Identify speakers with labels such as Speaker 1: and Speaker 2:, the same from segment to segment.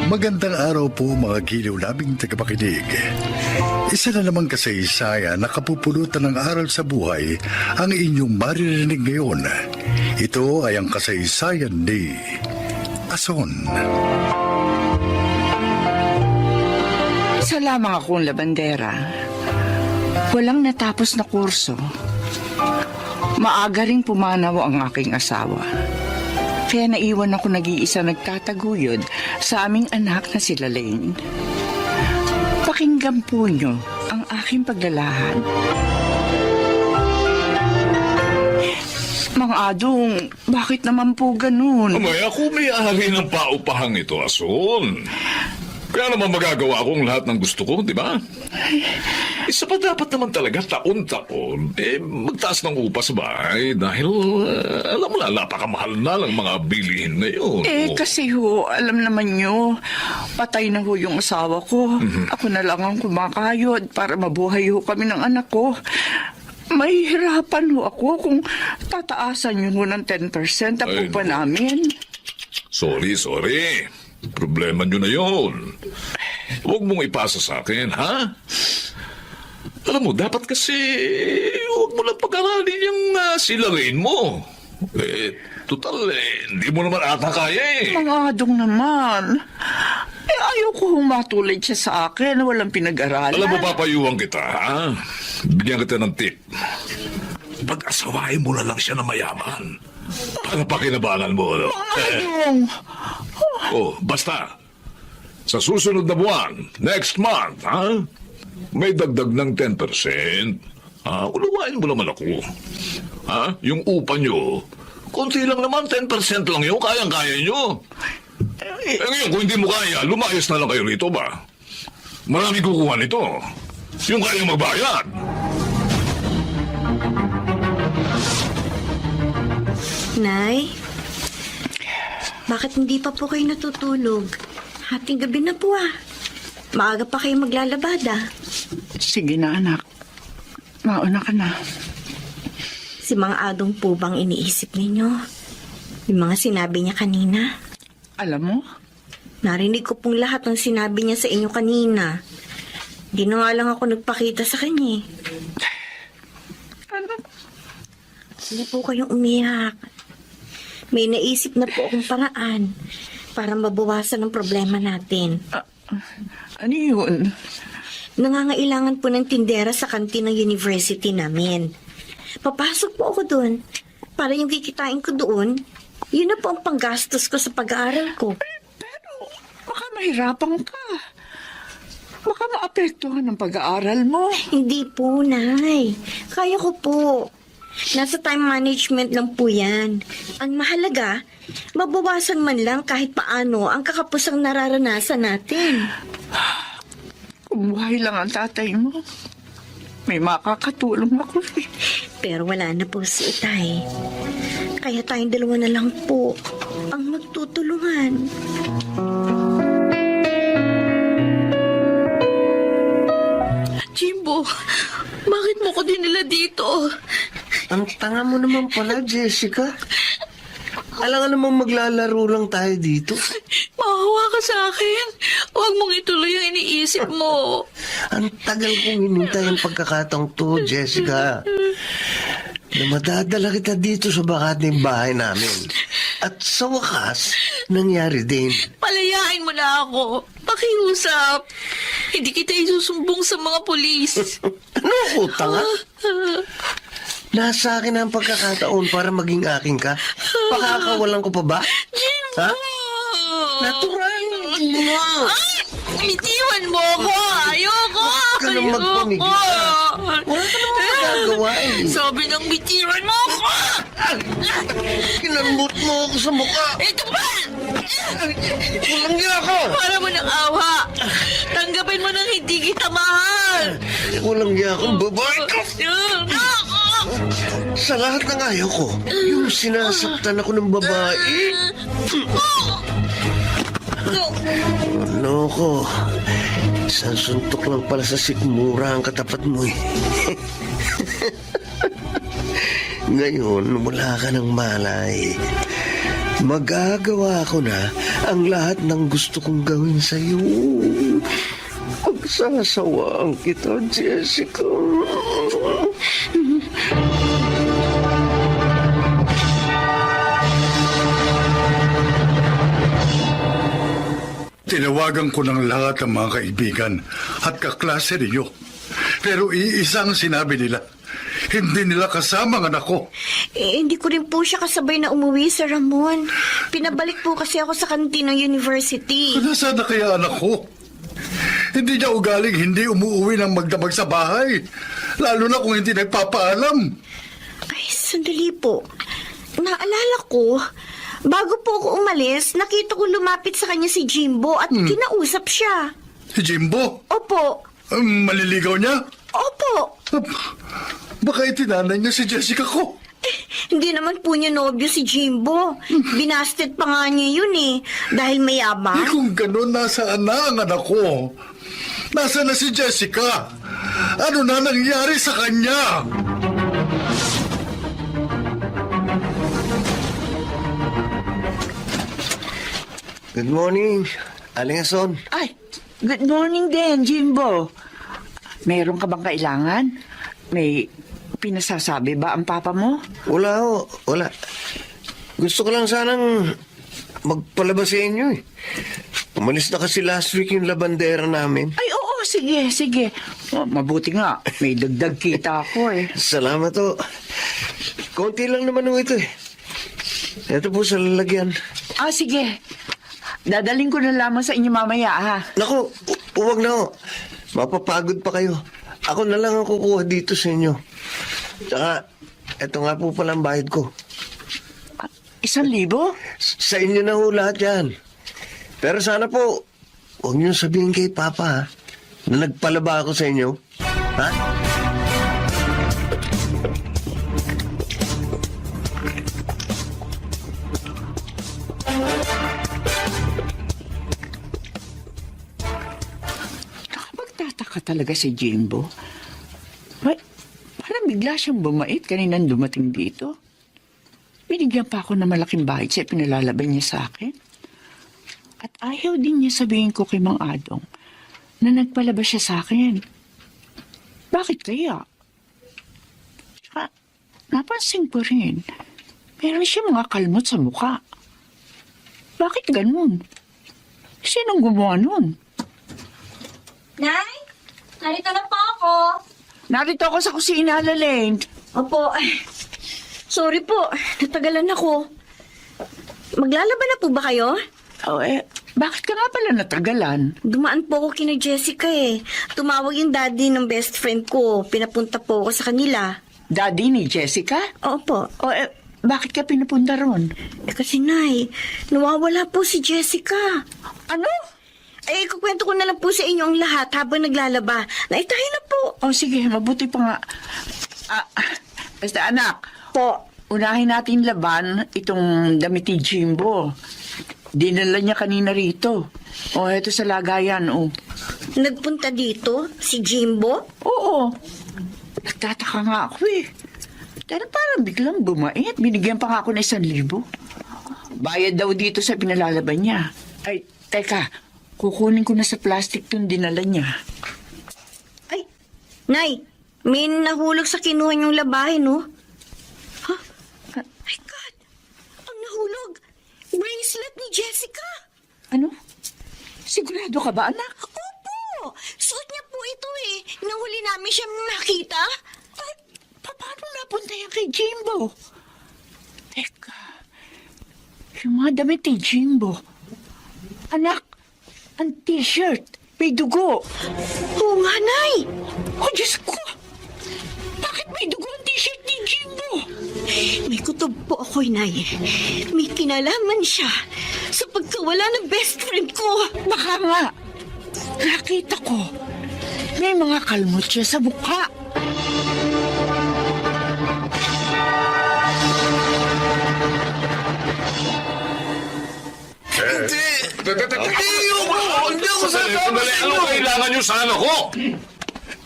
Speaker 1: Magandang araw po mga giliw naming tagapakinig. Isa na namang kasaysayan na kapupulutan ng aral sa buhay ang inyong maririnig ngayon. Ito ay ang kasaysayan ni Ason.
Speaker 2: Isa lamang akong labandera. Walang natapos na kurso. Maaga ring pumanaw ang aking asawa. Kaya naiwan ako nag-iisa nagtataguyod sa aming anak na si Lalaine. Pakinggan po nyo ang aking paglalahad. Mang Adong, bakit naman po ganun?
Speaker 3: Amay, ako may-ari ng paupahang ito, Ason. Kaya naman magagawa akong lahat ng gusto ko, di ba? Isa pa dapat naman talaga taon-taon, magtaas ng upa sa bahay dahil, alam mo na, napakamahal na lang mga bilihin ngayon.
Speaker 2: Kasi alam naman nyo, patay na ho yung asawa ko. Ako na lang ang kumakayod para mabuhay ho kami ng anak ko. Mahihirapan ho ako kung tataasan nyo ho ng 10% ang upa namin.
Speaker 3: Sorry. Problema nyo na yon. Huwag mong ipasa sa akin, ha? Alam mo, dapat kasi huwag mo lang pag-aralin yung silarain mo. Total, hindi mo naman ata kaya eh.
Speaker 2: Mga Adong naman. Ayaw ko matulad siya sa akin na walang pinag-aralan.
Speaker 3: Alam mo, papayuhan kita, ha? Bigyan kita ng tip. Pag-asawain mo na lang siya na mayaman. Para pakinabangan mo, ano?
Speaker 2: Adong!
Speaker 3: Basta. Sa susunod na buwan, next month, ha? May dagdag ng 10%. Ulawain mo naman ako. Ha? Yung upa nyo, konti lang naman, 10% lang yun. Kayang-kaya nyo. Ngayon, kung hindi mo kaya, lumayas na lang kayo rito ba? Marami kukuha nito. Yung kayang magbayad.
Speaker 4: Nay, bakit hindi pa po kayo natutulog? Hating gabi na po ah. Maaga pa kayo maglalabada.
Speaker 2: Sige na, anak. Mauna ka na.
Speaker 4: Si Mang Adong po bang iniisip ninyo? Yung mga sinabi niya kanina?
Speaker 2: Alam mo,
Speaker 4: Narinig ko pong lahat ng sinabi niya sa inyo kanina. Di na nga lang ako nagpakita sa kanya eh. Hindi po kayong umiyak. May naisip na po akong paraan para mabawasan ang problema natin.
Speaker 2: ano yun?
Speaker 4: Nangangailangan po ng tindera sa kantin ng university namin. Papasok po ako doon para yung kikitain ko doon, yun na po ang panggastos ko sa pag-aaral ko.
Speaker 2: Pero baka mahirapan ka. Baka maapektuhan ang pag-aaral mo.
Speaker 4: Hindi po, Nay. Kaya ko po. Nasa time management lang po yan. Ang mahalaga, mabawasan man lang kahit paano ang kakapusang nararanasan natin.
Speaker 2: Kung buhay lang ang tatay mo, may makakatulong ako eh.
Speaker 4: Pero wala na po si Itay. Kaya tayong dalawa na lang po ang magtutulungan.
Speaker 5: Jimbo, bakit mo ko dinila dito?
Speaker 6: Ang tanga mo naman pala, Jessica. Alam nga namang maglalaro lang tayo dito.
Speaker 5: Maawa ka sa akin. Huwag mong ituloy ang iniisip mo.
Speaker 6: Ang tagal kong hinintay ang pagkakataong to, Jessica. Na madadala kita dito sa bakating bahay namin. At sa wakas, nangyari din.
Speaker 5: Palayain mo na ako. Pakiusap. Hindi kita isusumbong sa mga pulis.
Speaker 6: Ano ko, tanga? Nasa akin ang pagkakataon para maging akin ka. Pakakawalan ko pa ba?
Speaker 5: Jimbo!
Speaker 6: Ha? Natural, hindi mo nga.
Speaker 5: Bitiwan mo ako! Ayoko!
Speaker 6: Huwag ka nang magpumigil. Wala ka naman magagawa eh.
Speaker 5: Sabi ng bitiwan mo ako!
Speaker 6: Kinalmot mo ako sa mukha.
Speaker 5: Ito ba?
Speaker 6: Walang niya ka.
Speaker 5: Para mo ng awa. Tanggapin mo nang hindi kita mahal.
Speaker 6: Walang niya akong babae ka. Sa lahat ng ayaw ko, yung sinasaktan ako ng babae. Ano ko? Isang suntok lang pala sa sikmura ang katapat mo eh. Ngayon, wala ka ng malay. magagawa ko na ang lahat ng gusto kong gawin sa iyo. Pagsasawaan kita, Jessica.
Speaker 1: Tinawagan ko ng lahat ng mga kaibigan at kaklase ninyo. Pero iisang sinabi nila, hindi nila kasama ang anak ko.
Speaker 4: Hindi ko rin po siya kasabay na umuwi, Sir Ramon. Pinabalik po kasi ako sa kantin ng university.
Speaker 1: Nasaan na kaya anak ko? Hindi niya ugaling hindi umuwi ng magdamag sa bahay. Lalo na kung hindi nagpapaalam.
Speaker 4: Ay, sandali po. Naalala ko, bago po ako umalis, nakita ko lumapit sa kanya si Jimbo at kinausap siya.
Speaker 1: Si Jimbo,
Speaker 4: Opo.
Speaker 1: maliligaw niya?
Speaker 4: Opo.
Speaker 1: Baka itinanay niya si Jessica ko.
Speaker 4: Hindi naman po niya nobyo si Jimbo. Binasted pa nga niya yun eh. Dahil mayabang.
Speaker 1: Kung ganun, nasaan na ang anak ko? Nasaan na si Jessica? Ano na nangyari sa kanya?
Speaker 6: Good morning, Aling Ason.
Speaker 2: Ay, good morning din, Jimbo. Meron ka bang kailangan? May pinasasabi ba ang papa mo?
Speaker 6: Wala ho, wala. Gusto ko lang sanang magpalabas sa inyo eh. Umalis na kasi last week yung labandera namin.
Speaker 2: Ay, oo, sige, sige. Oh, mabuti nga, may dagdag kita ako eh.
Speaker 6: Salamat ho. Konti lang naman ho ito eh. Ito po sa lalagyan.
Speaker 2: Ah, sige. Dadaling ko na lamang sa inyo mamaya, ha?
Speaker 6: Naku, huwag na ho. Mapapagod pa kayo. Ako na lang ang kukuha dito sa inyo. Tsaka, eto nga po palang bayad ko.
Speaker 2: 1,000?
Speaker 6: Sa inyo na ho lahat yan. Pero sana po, huwag niyo sabihin kay Papa ha, na nagpalaba ako sa inyo. Ha?
Speaker 2: Nakapagtataka talaga si Jimbo. Parang bigla siyang bumait kaninang dumating dito. Binigyan pa ako ng malaking bahid sa pinalalaban niya sa akin. At ayaw din niya sabihin ko kay Mang Adong na nagpalabas siya sa akin. Bakit kaya? Tsaka, napansin ko rin, meron siya mga kalmot sa mukha. Bakit ganun? Sinong gumawa nun?
Speaker 4: Nay, narito na po ako.
Speaker 2: Narito ako sa kusina, Lalaine.
Speaker 4: Opo, sorry po, natagalan ako. Maglalaban na po ba kayo?
Speaker 2: Oh, bakit ka nga pala natagalan?
Speaker 4: Dumaan po ako kina Jessica eh. Tumawag yung daddy ng best friend ko. Pinapunta po ako sa kanila.
Speaker 2: Daddy ni Jessica?
Speaker 4: Opo.
Speaker 2: O, bakit ka pinapunta ron?
Speaker 4: Kasi Nay, nawawala po si Jessica.
Speaker 2: Ano?
Speaker 4: Kukwento ko na lang po sa inyo ang lahat habang naglalaba. Naitahin na po.
Speaker 2: O, sige, mabuti pa nga. Basta anak,
Speaker 4: Po.
Speaker 2: unahin natin laban itong damit ni Jimbo. Dinala niya kanina rito. O, eto sa lagayan, o.
Speaker 4: Nagpunta dito si Jimbo?
Speaker 2: Oo. Nagtataka nga ako eh. Pero parang biglang bumait. Binigyan pa nga ako ng 1,000. Bayad daw dito sa pinalalaban niya. Ay, teka. Kukunin ko na sa plastic tong dinala niya.
Speaker 4: Ay, Nay, may nahulog sa kinuha niyong labahin, no? Ha? My God! Ang nahulog! Bracelet ni Jessica!
Speaker 2: Ano? Sigurado ka ba, anak?
Speaker 4: Opo! Suot niya po ito eh. Nahuli namin siya nakita.
Speaker 2: Ay, paano napunta yan kay Jimbo? Teka, yung mga damit ni Jimbo. Anak, ang t-shirt, may dugo.
Speaker 4: Oo nga, Nay!
Speaker 2: Oh, Diyos ko! Bakit may dugo ang t-shirt ni Jimbo?
Speaker 4: May kutob po ako, Nay. May kinalaman siya sa pagkawala ng best friend ko.
Speaker 2: Baka nga. Nakita ko. May mga kalmot siya sa mukha.
Speaker 3: Hindi ako sasama sa inyo! Ano kailangan nyo sa anak ko?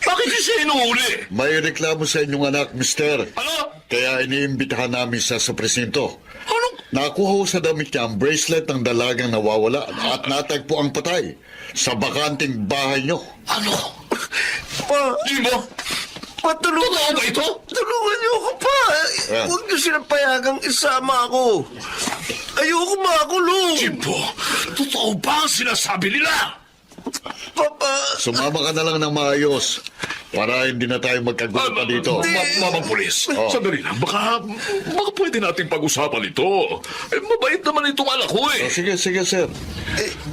Speaker 3: Bakit siya inuuli?
Speaker 7: May reklamo sa inyong anak, mister.
Speaker 3: Ano?
Speaker 7: Kaya iniimbitahan namin sa presinto.
Speaker 3: Anong...
Speaker 7: Nakuha ko sa damit niya ang bracelet ng dalagang nawawala at natagpo ang patay sa bakanting bahay niyo.
Speaker 3: Ano?
Speaker 6: Pa,
Speaker 3: Jimbo?
Speaker 6: patulungan
Speaker 3: Totoo ba ito?
Speaker 6: Tulungan niyo ako pa.
Speaker 7: Ah.
Speaker 6: Huwag niyo silang payagang isama ako. Ayoko makulong.
Speaker 3: Jimbo, totoo ba ang sinasabi nila?
Speaker 6: Papa,
Speaker 7: Sumama ka na lang ng maayos para hindi na tayo magkagulo pa dito.
Speaker 3: Mamang Pulis,
Speaker 7: Oh.
Speaker 3: sandali lang. Baka pwede natin pag-usapan ito. Mabait naman itong anak ko
Speaker 7: Oh,
Speaker 3: eh.
Speaker 7: sige, sir.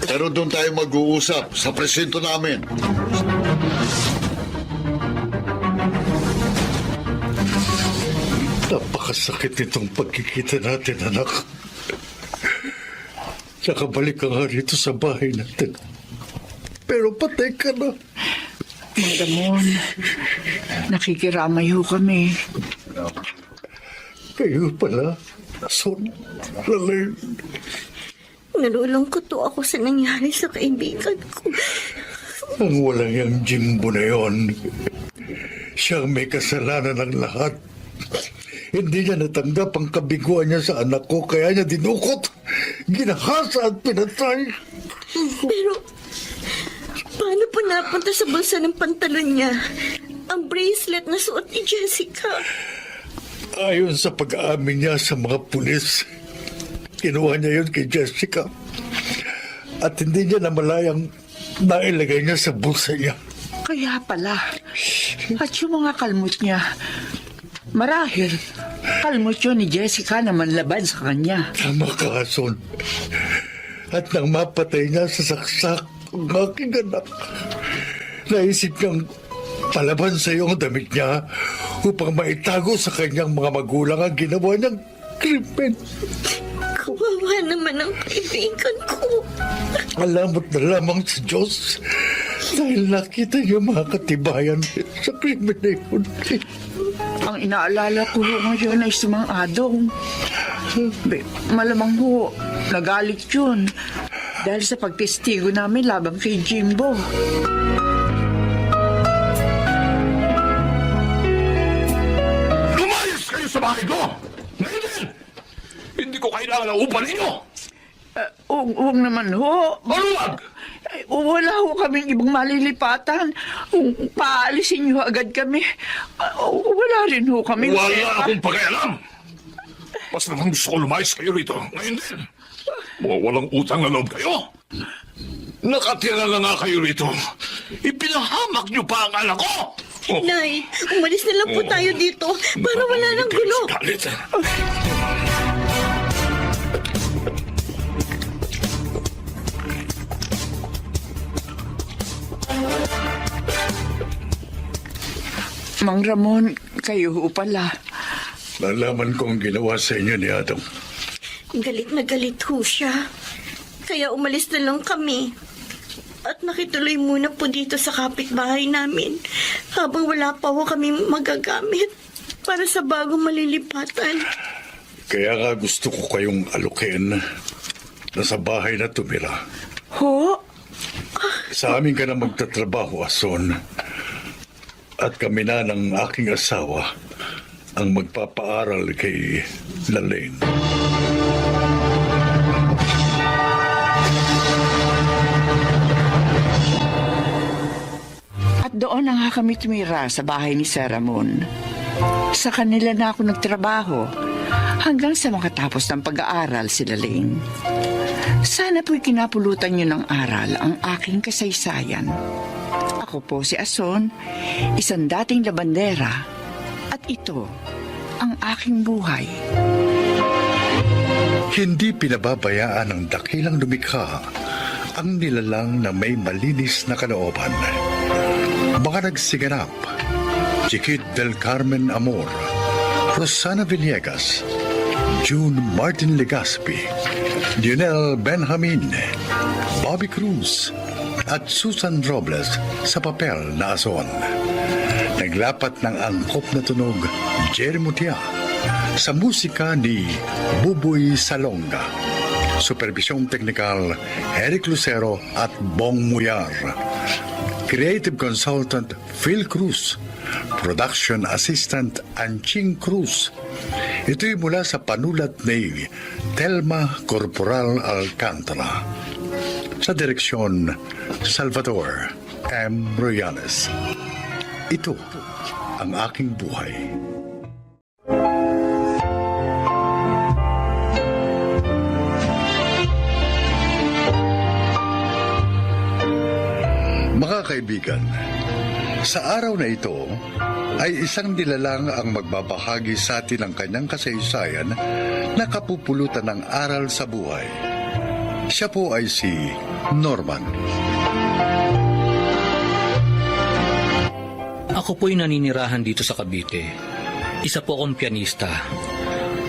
Speaker 7: Pero doon tayo mag-uusap sa presinto namin.
Speaker 1: Napakasakit nitong pagkikita natin, anak. Nakabalik ka nga rito sa bahay natin. Pero patay ka na.
Speaker 2: Mang Ramon, nakikiramay ho kami.
Speaker 1: Kayo pala, Son, Lalay.
Speaker 4: Nalulungkot to ako sa nangyari sa kaibigan ko.
Speaker 1: Ang walang yung Jimbo na yon. Siyang may kasalanan ng lahat. Hindi niya natanggap ang kabiguan niya sa anak ko, kaya niya dinukot, ginahasa at pinatay.
Speaker 4: Pero, paano po napunta sa bulsa ng pantalon niya ang bracelet na suot ni Jessica?
Speaker 1: Ayon sa pag-aamin niya sa mga pulis, kinuha niya yun kay Jessica. At hindi niya namalayang nailagay niya sa bulsa niya.
Speaker 2: Kaya pala. At yung mga kalmot niya, marahil, kalmot yun ni Jessica na manlaban sa kanya.
Speaker 1: Tama ka, Son. At nang mapatay niya sa saksak ang aking anak, naisip niyang palaban sa iyo ang damit niya upang maitago sa kanyang mga magulang ang ginawa niyang krimen.
Speaker 4: Kawawa naman ang kaibigan ko.
Speaker 1: Alamot na lamang sa Diyos dahil nakita niyo mga katibayan sa krimen na yun.
Speaker 2: Ang inaalala ko ho ngayon ay si Mang Adong. Malamang ho, nagalit yun. Dahil sa pagtestigo namin labang kay Jimbo.
Speaker 3: Lumayas kayo sa bahay ko! Ngayon din! Hindi ko kailangan ng upa ninyo!
Speaker 2: Huwag naman ho.
Speaker 3: Maluwag!
Speaker 2: Wala ho kaming ibang malilipatan. Kung paalisin niyo agad kami, wala rin ho kami.
Speaker 3: Wala akong pakialam! Basta naman gusto ko lumayas kayo rito. Ngayon din! Walang utang na loob kayo! Nakatira na nga kayo rito. Ipinahamak niyo pa ang anak ko! Oh,
Speaker 4: Nay, umalis na lang po tayo dito para wala nang gulo.
Speaker 3: Galit.
Speaker 2: Mang Ramon, kayo ho pala.
Speaker 1: Nalaman ko ang ginawa sa inyo ni Adong.
Speaker 4: Galit na galit ho siya. Kaya umalis na lang kami. At nakituloy muna po dito sa kapitbahay namin habang wala pa ho kami magagamit para sa bagong malilipatan.
Speaker 1: Kaya nga gusto ko kayong alukin na sa bahay na tumira.
Speaker 2: Ho?
Speaker 1: Sa amin ka na magtatrabaho, Ason. At kami na ng aking asawa ang magpapaaral kay Lalaine.
Speaker 2: At doon na nga kami tumira sa bahay ni Sir Ramon. Sa kanila na ako nagtrabaho hanggang sa makatapos ng pag-aaral si Lalaine. Sana po'y kinapulutan niyo ng aral ang aking kasaysayan. Ako po si Ason, isang dating labandera, at ito ang aking buhay.
Speaker 1: Hindi pinababayaan ng dakilang lumikha ang nilalang na may malinis na kalooban. Mga nagsiganap, Chiquit del Carmen Amor, Rosana Villegas, June Martin Legaspi, Lionel Benjamin, Bobby Cruz, at Susan Robles sa papel na Ason. Naglapat ng angkop na tunog, Jerry Mutia, sa musika ni Buboy Salonga. Supervisyong teknikal, Eric Lucero at Bong Muyar. Creative Consultant, Phil Cruz. Production Assistant, Anching Cruz. Ito'y mula sa panulat ni Telma Corporal Alcantara sa direksyon Salvador M. Royales. Ito ang aking buhay. Mga kaibigan, sa araw na ito ay isang nilalang ang magbabahagi sa atin ng kanyang kasaysayan na kapupulutan ng aral sa buhay. Siya po ay si Norman.
Speaker 8: Ako po'y naninirahan dito sa Cavite. Isa po akong pianista.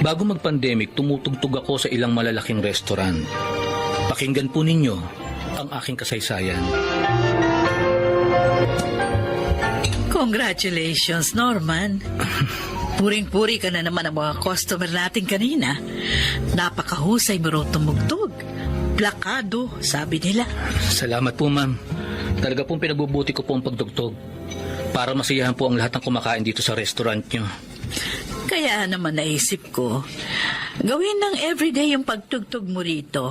Speaker 8: Bago mag-pandemic, tumutugtog ako sa ilang malalaking restaurant. Pakinggan po ninyo ang aking kasaysayan.
Speaker 5: Congratulations, Norman. Puring-puri ka na naman ang mga customer natin kanina. Napakahusay mo raw tumugtog. Plakado, sabi nila.
Speaker 8: Salamat po, ma'am. Talaga pong pinagbubuti ko po ang pagtugtog para masiyahan po ang lahat ng kumakain dito sa restaurant nyo.
Speaker 5: Kaya naman naisip ko, gawin ng everyday yung pagtugtog mo rito.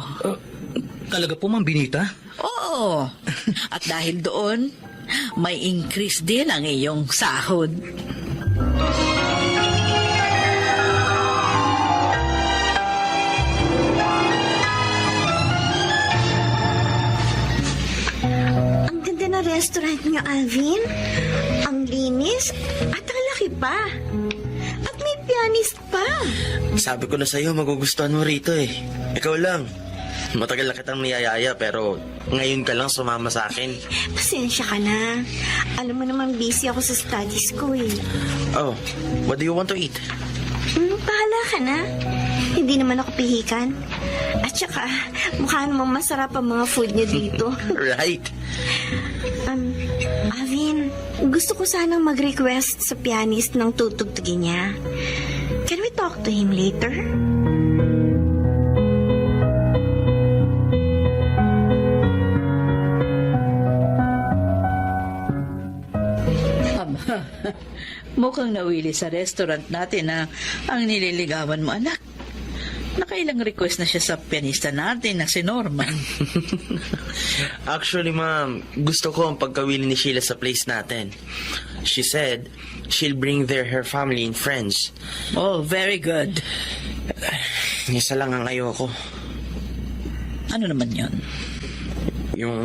Speaker 8: Talaga po, ma'am Binita?
Speaker 5: Oo. At dahil doon, may increase din ang iyong sahod.
Speaker 4: Ang ganda na restaurant niyo, Alvin. Ang linis at ang laki pa. At may pianist pa.
Speaker 9: Sabi ko na sa'yo, magugustuhan mo rito eh. Ikaw lang. Matagal na kitang niyayaya pero ngayon ka lang sumama sa akin.
Speaker 4: Pasensya ka na. Alam mo naman busy ako sa studies ko eh.
Speaker 9: Oh, what do you want to eat?
Speaker 4: Bahala ka na. Hindi naman ako pihikan. At saka, mukha namang masarap ang mga food niyo dito.
Speaker 9: Right.
Speaker 4: Alvin, gusto ko sanang mag-request sa pianist ng tutugtugin niya. Can we talk to him later?
Speaker 5: Mukhang nawili sa restaurant natin na ang nililigawan mo, anak. Nakailang request na siya sa pianista natin na si Norman.
Speaker 9: Actually, ma'am, gusto ko ang pagkawili ni Sheila sa place natin. She said she'll bring there her family and friends.
Speaker 5: Oh, very good.
Speaker 9: Isa lang ang ayoko.
Speaker 5: Ano naman yon?
Speaker 9: Yung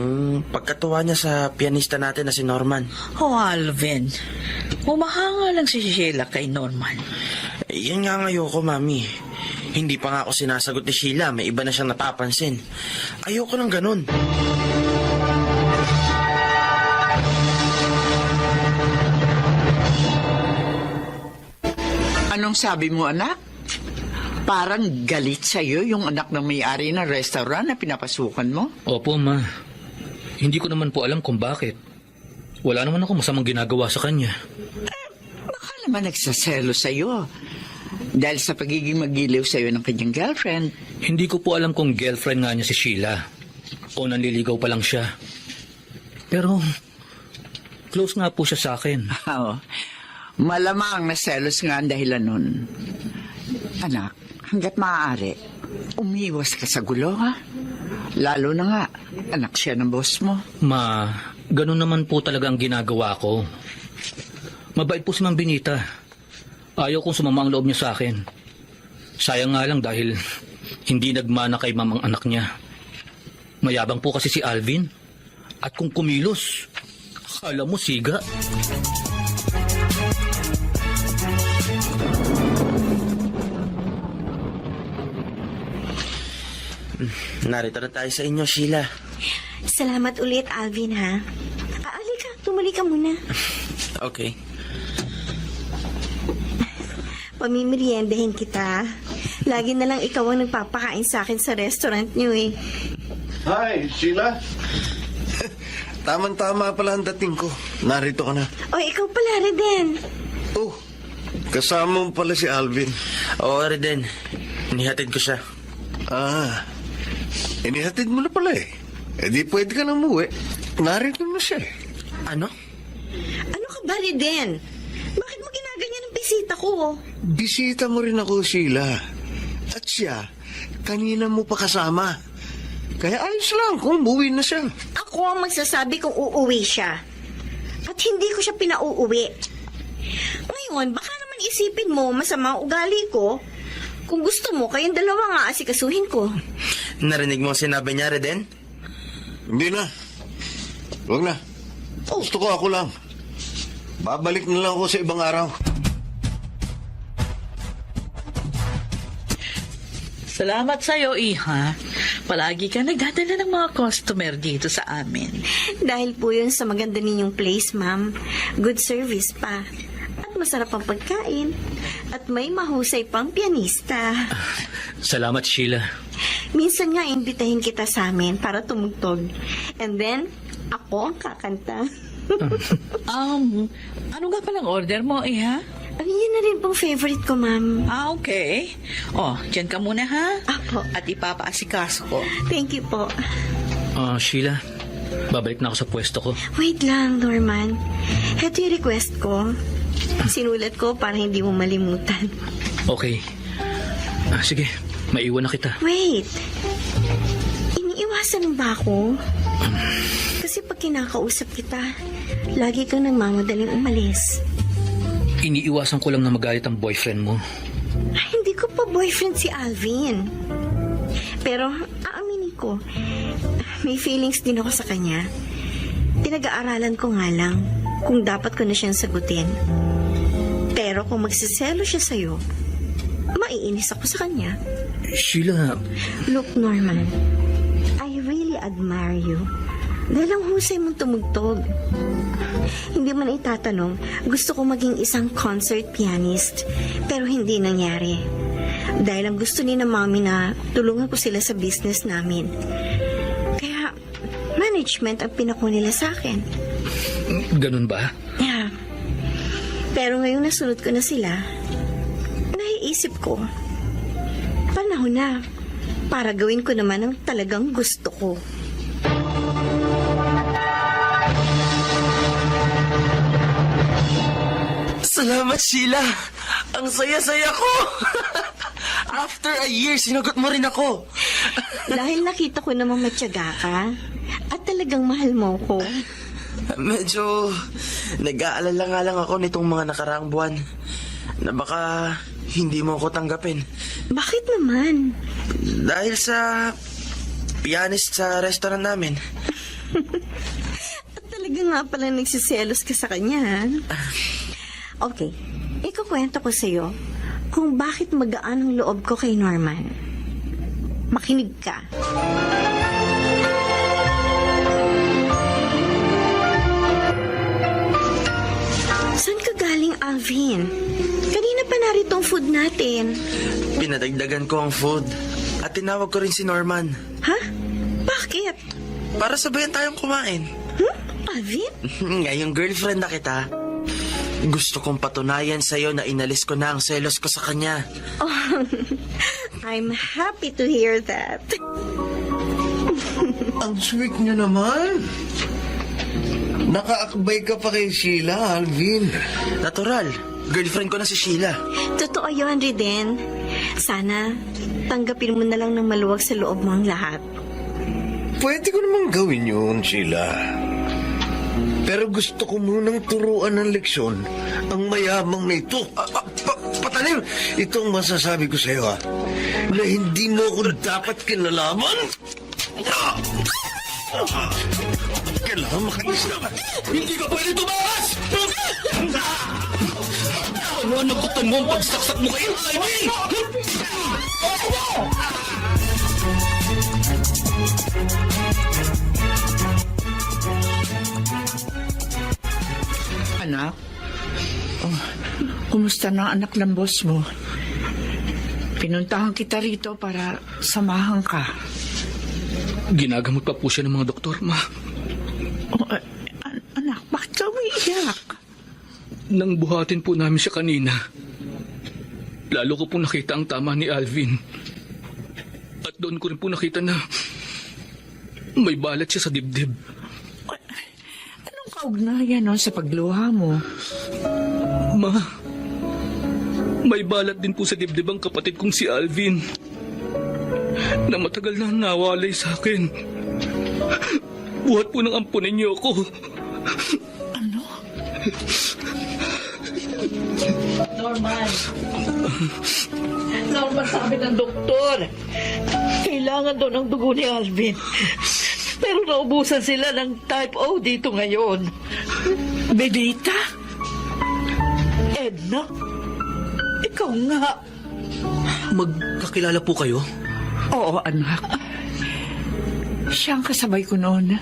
Speaker 9: pagkatuwa niya sa pianista natin na si Norman.
Speaker 5: Oh, Alvin. Humahanga lang si Sheila kay Norman.
Speaker 9: Yan nga ang ayoko, mami. Hindi pa nga ako sinasagot ni Sheila. May iba na siyang napapansin. Ayoko ng ganun.
Speaker 2: Anong sabi mo, anak? Parang galit sa'yo yung anak ng may-ari ng restaurant na pinapasukan mo?
Speaker 8: Opo, ma. Hindi ko naman po alam kung bakit. Wala naman ako masamang ginagawa sa kanya.
Speaker 2: Baka naman nagsaselo sa'yo. Dahil sa pagiging magiliw sa'yo ng kanyang girlfriend.
Speaker 8: Hindi ko po alam kung girlfriend nga niya si Sheila o nanliligaw pa lang siya. Pero close nga po siya sa akin.
Speaker 2: Oo. Malamang na selos nga ang dahilan nun. Anak, hanggat maaari, umiwas ka sa gulo, ha? Lalo na nga, anak siya ng boss mo.
Speaker 8: Ma, ganun naman po talaga ang ginagawa ko. Mabait po si Ma'am Binita. Ayaw kong sumama ang loob niya sa akin. Sayang nga lang dahil hindi nagmana kay Ma'am ang anak niya. Mayabang po kasi si Alvin. At kung kumilos, akala mo siga.
Speaker 9: Narito na tayo sa inyo, Sheila.
Speaker 4: Salamat ulit, Alvin, ha? Ka, tumuli ka muna.
Speaker 9: Okay.
Speaker 4: Pamimeriendahin kita. Lagi na lang ikaw ang nagpapakain sa akin sa restaurant niyo eh.
Speaker 6: Hi, Sheila. Tama-tama pala ang dating ko. Narito ka na.
Speaker 4: O, ikaw pala rin din.
Speaker 6: Oh, kasama mo pala si Alvin.
Speaker 9: Oo, Reden. Inihatid ko siya.
Speaker 6: Ah, inihatid mo na pala eh. Eh di pwede ka na umuwi. Narito na siya eh.
Speaker 9: Ano?
Speaker 4: Ano ka ba rin din? Bakit mo ginaganyan ang bisita ko.
Speaker 6: Bisita mo rin ako, Sheila. At siya, kanina mo pa kasama. Kaya ayos lang kung umuwi na siya.
Speaker 4: Ako ang magsasabi kung uuwi siya. At hindi ko siya pinauuwi. Ngayon, baka naman isipin mo masama ang ugali ko. Kung gusto mo, kayong dalawa nga asikasuhin ko.
Speaker 9: Narinig mo ang sinabi niya, Reden?
Speaker 6: Hindi na. Huwag na. Gusto ko ako lang. Babalik na lang ako sa ibang araw.
Speaker 5: Salamat sa'yo, Iha. Palagi ka nagdadala ng mga customer dito sa amin.
Speaker 4: Dahil po yun sa maganda ninyong place, ma'am. Good service pa. At masarap ang pagkain. At may mahusay pang pianista.
Speaker 8: Salamat, Sheila.
Speaker 4: Minsan nga imbitahin kita sa amin para tumugtog. And then, ako ang kakanta.
Speaker 5: Ano nga palang order mo, Iha?
Speaker 4: Yun na rin pong favorite ko, ma'am.
Speaker 5: Okay. Oh, dyan ka muna, ha?
Speaker 4: Apo.
Speaker 5: At ipapaasikaso ko.
Speaker 4: Thank you po.
Speaker 8: Sheila, babalik na ako sa pwesto ko.
Speaker 4: Wait lang, Norman. Heto yung request ko. Sinulat ko para hindi mo malimutan.
Speaker 8: Okay. Sige, maiwan na kita.
Speaker 4: Wait. Iniiwasan mo ba ako? Kasi pag kinakausap kita, lagi kang nagmamadaling umalis.
Speaker 8: Iniiwasan ko lang na magalit ang boyfriend mo.
Speaker 4: Ay, hindi ko pa boyfriend si Alvin. Pero, aaminin ko, may feelings din ako sa kanya. Pinag-aaralan ko nga lang kung dapat ko na siyang sagutin. Pero kung magsiselo siya sa'yo, maiinis ako sa kanya.
Speaker 8: Sheila,
Speaker 4: Look, Norman, I really admire you. Dahil ang husay mong tumugtog. Hindi man itatanong, gusto ko maging isang concert pianist. Pero hindi nangyari. Dahil ang gusto ni na mami na tulungan ko sila sa business namin. Kaya, management ang pinako nila sa akin.
Speaker 8: ganun ba?
Speaker 4: Yeah. Pero ngayong nasunod ko na sila, naiisip ko, panahon na para gawin ko naman ang talagang gusto ko.
Speaker 9: Salamat, Sheila! Ang saya-saya ko! After a year, sinagot mo rin ako.
Speaker 4: Dahil nakita ko namang matyaga ka at talagang mahal mo ko.
Speaker 9: Medyo nag-aalala nga lang ako nitong mga nakaraang buwan na baka hindi mo ako tanggapin.
Speaker 4: Bakit naman?
Speaker 9: Dahil sa pianist sa restaurant namin.
Speaker 4: At talaga nga pala nagsiselos ka sa kanya. Okay, ikukwento ko sa'yo kung bakit magaan ang loob ko kay Norman. Makinig ka. Saan ka galing, Alvin? Kanina pa narito ang food natin.
Speaker 9: Pinadagdagan ko ang food at tinawag ko rin si Norman.
Speaker 4: Ha? Bakit?
Speaker 9: Para sabayan tayong kumain.
Speaker 4: Alvin?
Speaker 9: Ngayong girlfriend na kita, gusto kong patunayan sa'yo na inalis ko na ang selos ko sa kanya.
Speaker 4: Oh, I'm happy to hear that.
Speaker 6: Ang sweet niyo naman. Nakaakbay ka pa kay Sheila, Alvin.
Speaker 9: Natural, girlfriend ko na si Sheila.
Speaker 4: Totoo yun, Reden. Sana tanggapin mo na lang ng maluwag sa loob mo ang lahat.
Speaker 6: Pwede ko namang gawin yun, Sheila. Pero gusto ko munang turuan ng leksyon ang mayamang na ito. Patalim! Ito ang masasabi ko sa'yo, ha? Na hindi mo ako dapat kinalaman. Kailangan makalis na.
Speaker 8: Hindi ka pwede tumakas! Ano ang nagutan mo ang pagsaksak mo kayo, Alvin?
Speaker 2: Anak, kumusta na ang anak ng boss mo? Pinuntahan kita rito para samahan ka.
Speaker 8: Ginagamot pa po siya ng mga doktor, ma.
Speaker 2: Oh, anak, bakit ka umiiyak?
Speaker 8: Nang buhatin po namin siya kanina, lalo ko po nakita ang tama ni Alvin. At doon ko rin po nakita na may balat siya sa dibdib.
Speaker 2: Anong kaugnayan nun sa pagluha mo?
Speaker 8: Ma, May balat din po sa dibdib ang kapatid kong si Alvin na matagal na nawalay sa akin. Buhat po ng ampunin niyo ako.
Speaker 5: Norman, sabi ng doktor, kailangan daw ng dugo ni Alvin. Pero naubusan sila ng type O dito ngayon.
Speaker 2: Benita?
Speaker 5: Edna, ikaw nga.
Speaker 8: Magkakilala po kayo?
Speaker 2: Oo, anak. Siyang kasabay ko noon.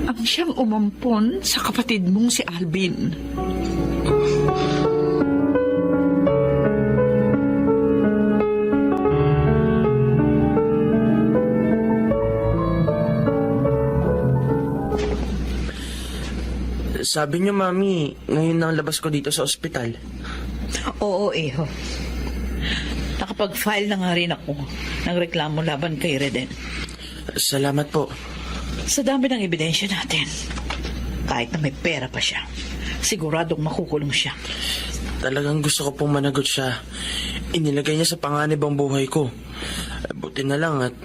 Speaker 2: Ang siyang umampon sa kapatid mong si Alvin.
Speaker 9: Sabi niyo, Mami, ngayon nang labas ko dito sa ospital.
Speaker 5: Oo, Iho. Nakapag-file na nga rin ako ng reklamo laban kay Reden.
Speaker 9: Salamat po.
Speaker 5: Sa dami ng ebidensya natin, kahit na may pera pa siya, siguradong makukulong siya.
Speaker 9: Talagang gusto ko pong managot siya. Inilagay niya sa panganib ang buhay ko. Buti na lang at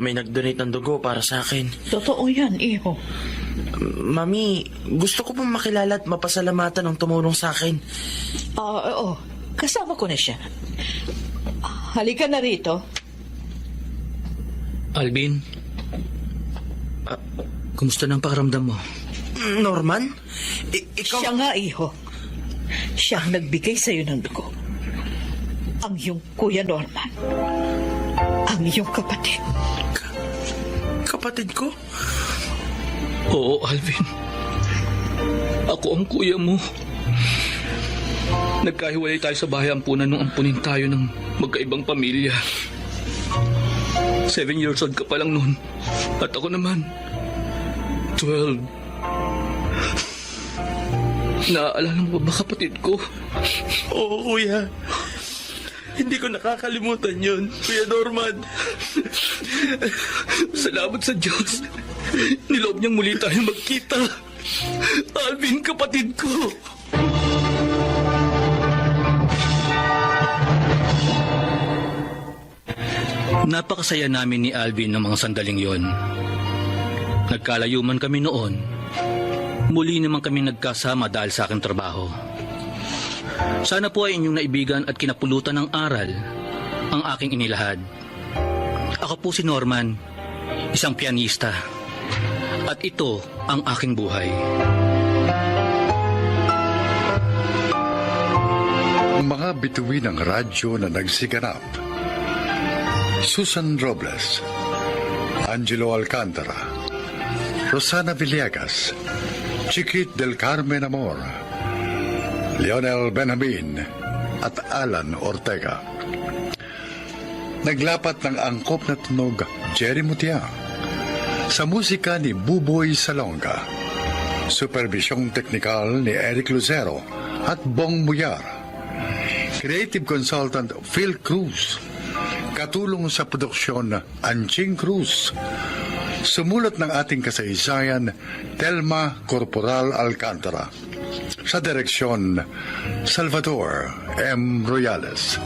Speaker 9: may nag-donate ng dugo para sa akin.
Speaker 5: Totoo yan, Iho.
Speaker 9: Mami, gusto ko pong makilala at mapasalamatan ng tumulong sa akin.
Speaker 5: Oo, kasama ko na siya. Halika na rito.
Speaker 8: Alvin, kumusta na ang pakiramdam mo?
Speaker 9: Norman? Ikaw...
Speaker 5: Siya nga, Iho. Siya ang nagbigay sa'yo ng dugo. Ang iyong Kuya Norman. Ang iyong kapatid.
Speaker 9: Kapatid ko?
Speaker 8: Oo, Alvin. Ako ang kuya mo. Nagkahiwalay tayo sa bahay ampunan nung ampunin tayo ng magkaibang pamilya. 7 years old ka pa lang noon. At ako naman, 12. Naaalala mo ba kapatid ko?
Speaker 9: Oo, Kuya. Hindi ko nakakalimutan yun, Kuya Norman.
Speaker 8: Salamat sa Diyos. Niloob niyang muli tayo magkita. Alvin, kapatid ko. Napakasaya namin ni Alvin ng mga sandaling yon. Nagkalayo man kami noon, muli naman kami nagkasama dahil sa aking trabaho. Sana po ay inyong naibigan at kinapulutan ng aral ang aking inilahad. Ako po si Norman, isang pianista. At ito ang aking buhay.
Speaker 1: Mga bituin ng radyo na nagsiganap. Susan Robles, Angelo Alcantara, Rosana Villegas, Chiquit del Carmen Amor, Lionel Benjamin at Alan Ortega. Naglapat ng angkop na tunog Jerry Mutia. Sa musika ni Buboy Salonga. Supervisyong teknikal ni Eric Lucero at Bong Muyar. Creative consultant Phil Cruz. Katulong sa produksyon Anching Cruz. Sumulat ng ating kasaysayan Telma Corporal Alcantara. Sa direksyon Salvador M. Royales.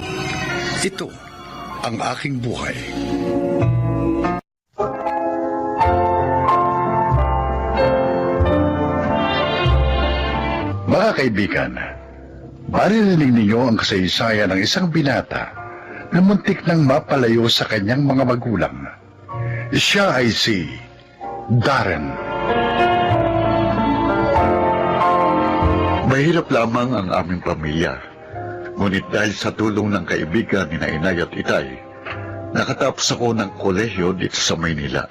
Speaker 1: Ito ang aking buhay. Mga kaibigan, maririnig ninyo ang kasaysayan ng isang binata na muntik nang mapalayo sa kanyang mga magulang. Siya ay si Darren.
Speaker 7: Mahirap lamang ang aming pamilya. Ngunit dahil sa tulong ng kaibigan ni Inay at Itay, nakatapos ako ng kolehiyo dito sa Maynila.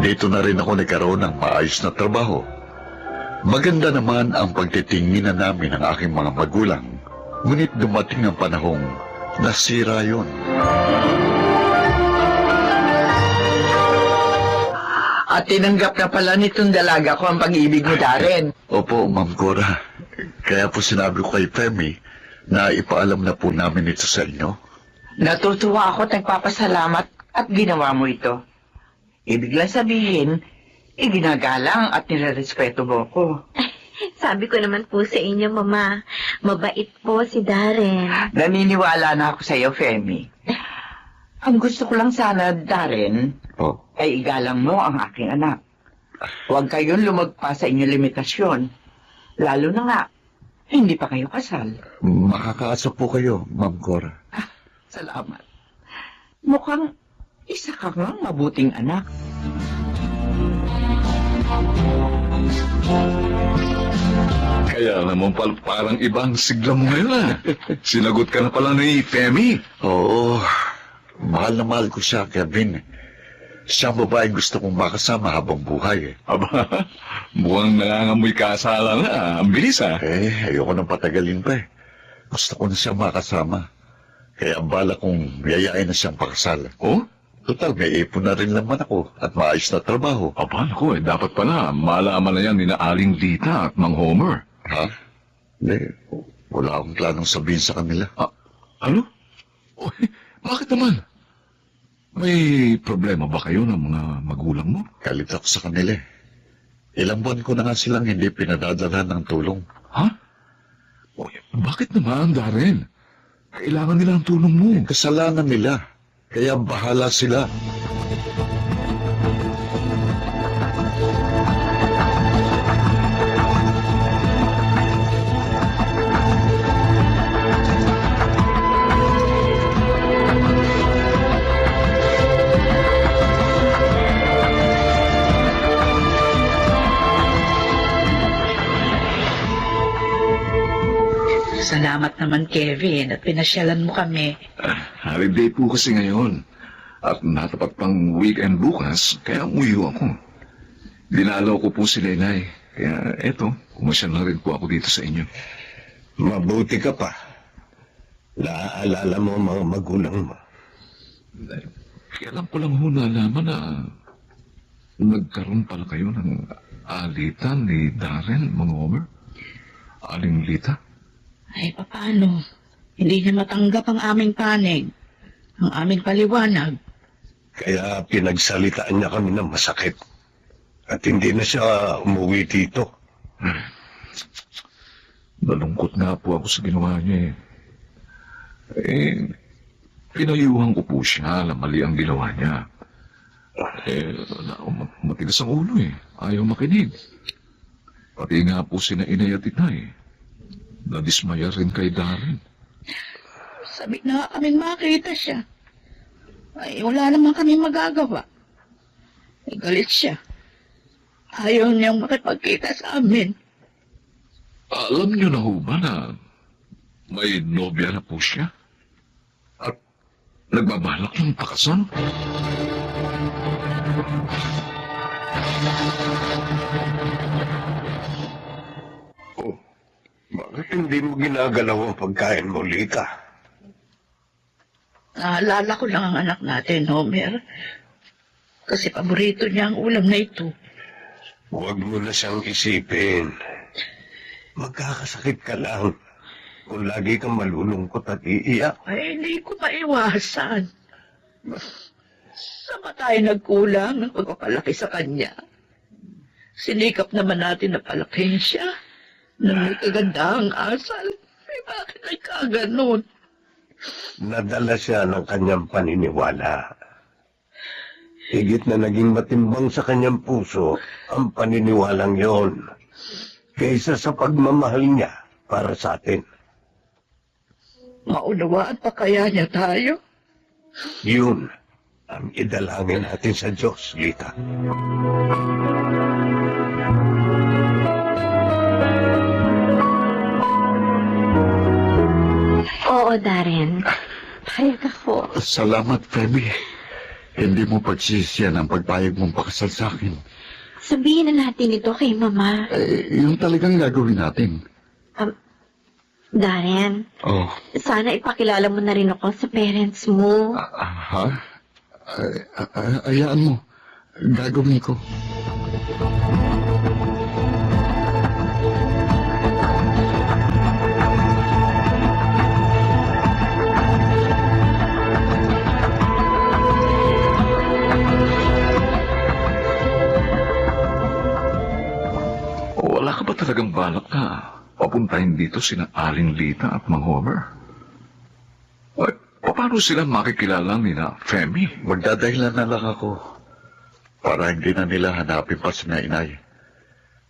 Speaker 7: Dito na rin ako nagkaroon ng maayos na trabaho. Maganda naman ang pagtitinginan namin ng aking mga magulang. Ngunit dumating ang panahong nasira yon.
Speaker 10: At tinanggap na pala nitong dalaga ko ang pag-ibig mo, Darren.
Speaker 7: Opo, Ma'am Cora. Kaya po sinabi ko kay Femi na ipaalam na po namin ito sa inyo.
Speaker 10: Natutuwa ako at nagpapasalamat at ginawa mo ito. Ibig lang sabihin, iginagalang at nirerespeto mo ko.
Speaker 4: Sabi ko naman po sa inyo, Mama, mabait po si Darren.
Speaker 10: Naniniwala na ako sa iyo, Femi. Ang gusto ko lang sana, Darren, ay igalang mo ang aking anak. Huwag kayong lumagpas sa inyong limitasyon. Lalo na nga, hindi pa kayo kasal.
Speaker 7: Makakaasa po kayo, Ma'am Cora.
Speaker 10: Salamat. Mukhang isa ka ngang mabuting anak.
Speaker 3: Kaya naman parang ibang sigla mo ngayon ah. Sinagot ka na pala ni Femi.
Speaker 7: Oo, mahal na mahal ko siya, Kevin. Siya ang babae gusto kong makasama habang buhay.
Speaker 3: Aba, mukhang nangangamoy kasala na. Ang bilis ah.
Speaker 7: Ayoko nang patagalin pa eh. Gusto ko na siya makasama. Kaya ang bala kong yayain na siyang pakasal.
Speaker 3: Oh?
Speaker 7: Total, may ipon na rin naman ako at maayos na trabaho.
Speaker 3: Aba, naku dapat pala. Malaman na yan ni na Aling Lita at Mang Homer.
Speaker 7: Ha? Hindi, wala akong planong sabihin sa kanila.
Speaker 3: Ano? Oh, bakit naman? May problema ba kayo ng mga magulang mo?
Speaker 7: Galit ako sa kanila eh. Ilang buwan ko na nga silang hindi pinadadala ng tulong.
Speaker 3: Ha? Oh, bakit naman, Darren? Kailangan nila ng tulong mo.
Speaker 7: Kasalanan nila. Kaya bahala sila.
Speaker 5: Salamat naman, Kevin, at pinasyalan mo kami.
Speaker 3: Holiday po kasi ngayon. At natapat pang weekend bukas, kaya umuwi ako. Dinalaw ko po si Lenay. Kaya eto, kumasyal na rin po ako dito sa inyo.
Speaker 6: Mabuti ka pa. Naaalala mo ang mga magulang mo.
Speaker 3: Kailan ko lang ho nalaman na nagkaroon pala kayo ng alitan ni Darren, Mang Homer? Aling Lita?
Speaker 5: Ay, paano? Hindi niya matanggap ang aming panig, ang aming paliwanag.
Speaker 6: Kaya pinagsalitaan niya kami ng masakit. At hindi na siya umuwi dito.
Speaker 3: Nalungkot nga po ako sa ginawa niya pinayuhan ko po siya na mali ang ginawa niya. Matigas ang ulo Ayaw makinig. Pati nga po sina inay at inay. Nadismaya rin kay Darren.
Speaker 5: Sabi na nga kaming makita siya. Ay, wala naman kami magagawa. Ay, galit siya. Ayaw niyang makipagkita sa amin.
Speaker 3: Alam niyo na ho ba na may nobya na po siya? At nagbabalak ng pakasal?
Speaker 6: Bakit hindi mo ginagalaw ang pagkain mo, Lita?
Speaker 5: Naalala ko lang ang anak natin, Homer. Kasi paborito niya ang ulam na ito.
Speaker 6: Huwag mo na siyang isipin. Magkakasakit ka lang kung lagi kang malulungkot at iiyak.
Speaker 5: Ay, hindi ko maiwasan. Saan ba tayo nagkulang ng pagpapalaki sa kanya? Sinikap naman natin na palakihin siya. Nang may kagandahang asal, bakit ay kaganon?
Speaker 6: Nadala siya ng kanyang paniniwala. Higit na naging matimbang sa kanyang puso ang paniniwalang yon kaysa sa pagmamahal niya para sa atin.
Speaker 5: Maunawaan pa kaya niya tayo?
Speaker 6: Yun ang idalangin natin sa Diyos, Lita.
Speaker 4: Oo, Darren. Payag ako.
Speaker 7: Salamat, Femi. Hindi mo pagsisiyan ang pagpayag mong pakasal sa akin.
Speaker 4: Sabihin na natin ito kay Mama.
Speaker 7: Yung talagang gagawin natin.
Speaker 4: Darren, sana ipakilala mo na rin ako sa parents mo.
Speaker 7: Ha? Ayaan mo. Gagawin ko.
Speaker 3: Wala ka ba talagang balak ka papuntahin dito sina Aling Lita at Mang Homer? Ay, paano sila makikilala nila Femi?
Speaker 7: Magdadahilan na lang ako para hindi na nila hanapin pa si Inay.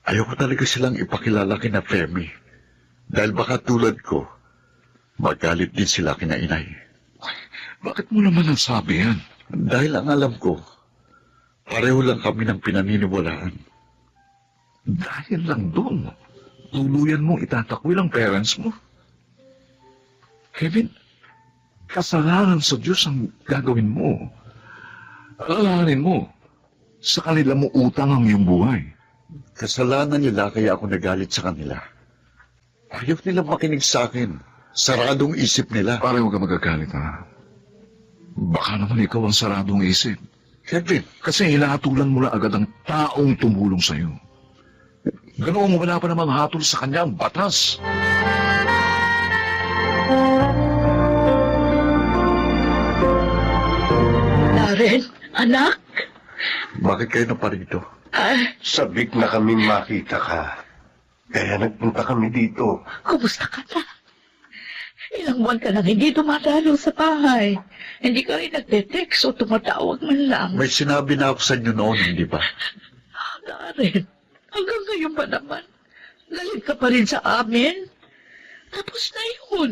Speaker 7: Ayoko talaga silang ipakilala kina Femi dahil baka tulad ko, magalit din sila kina Inay.
Speaker 3: Bakit mo naman nasabi yan?
Speaker 7: Dahil ang alam ko, pareho lang kami ng pinaniniwalaan.
Speaker 3: Dahil lang doon, tuluyan mong itatakwil ang parents mo. Kevin, kasalanan sa Diyos ang gagawin mo. Alalahanin mo, sa kanila mo utang ang iyong buhay.
Speaker 7: Kasalanan nila kaya ako nagalit sa kanila. Ayaw nila makinig sa akin. Saradong isip nila.
Speaker 3: Pare, huwag ka magagalit, ha? Baka naman ikaw ang saradong isip.
Speaker 7: Kevin,
Speaker 3: Kasi hinahatulan mo na agad ang taong tumulong sa'yo. Ganoong wala pa namang hatol sa kanya ang batas.
Speaker 5: Darren, anak.
Speaker 7: bakit kayo na pa rito?
Speaker 6: Sabik na kaming makita ka. Kaya nagpunta kami dito.
Speaker 5: Kumusta ka na? Ilang buwan ka lang hindi dumadalo sa bahay. Hindi ka rin nagte-text o tumatawag man lang.
Speaker 7: May sinabi na ako sa inyo noon, hindi ba?
Speaker 5: Darren, hanggang ngayon ba naman? Galit ka pa rin sa amin? Tapos na yun.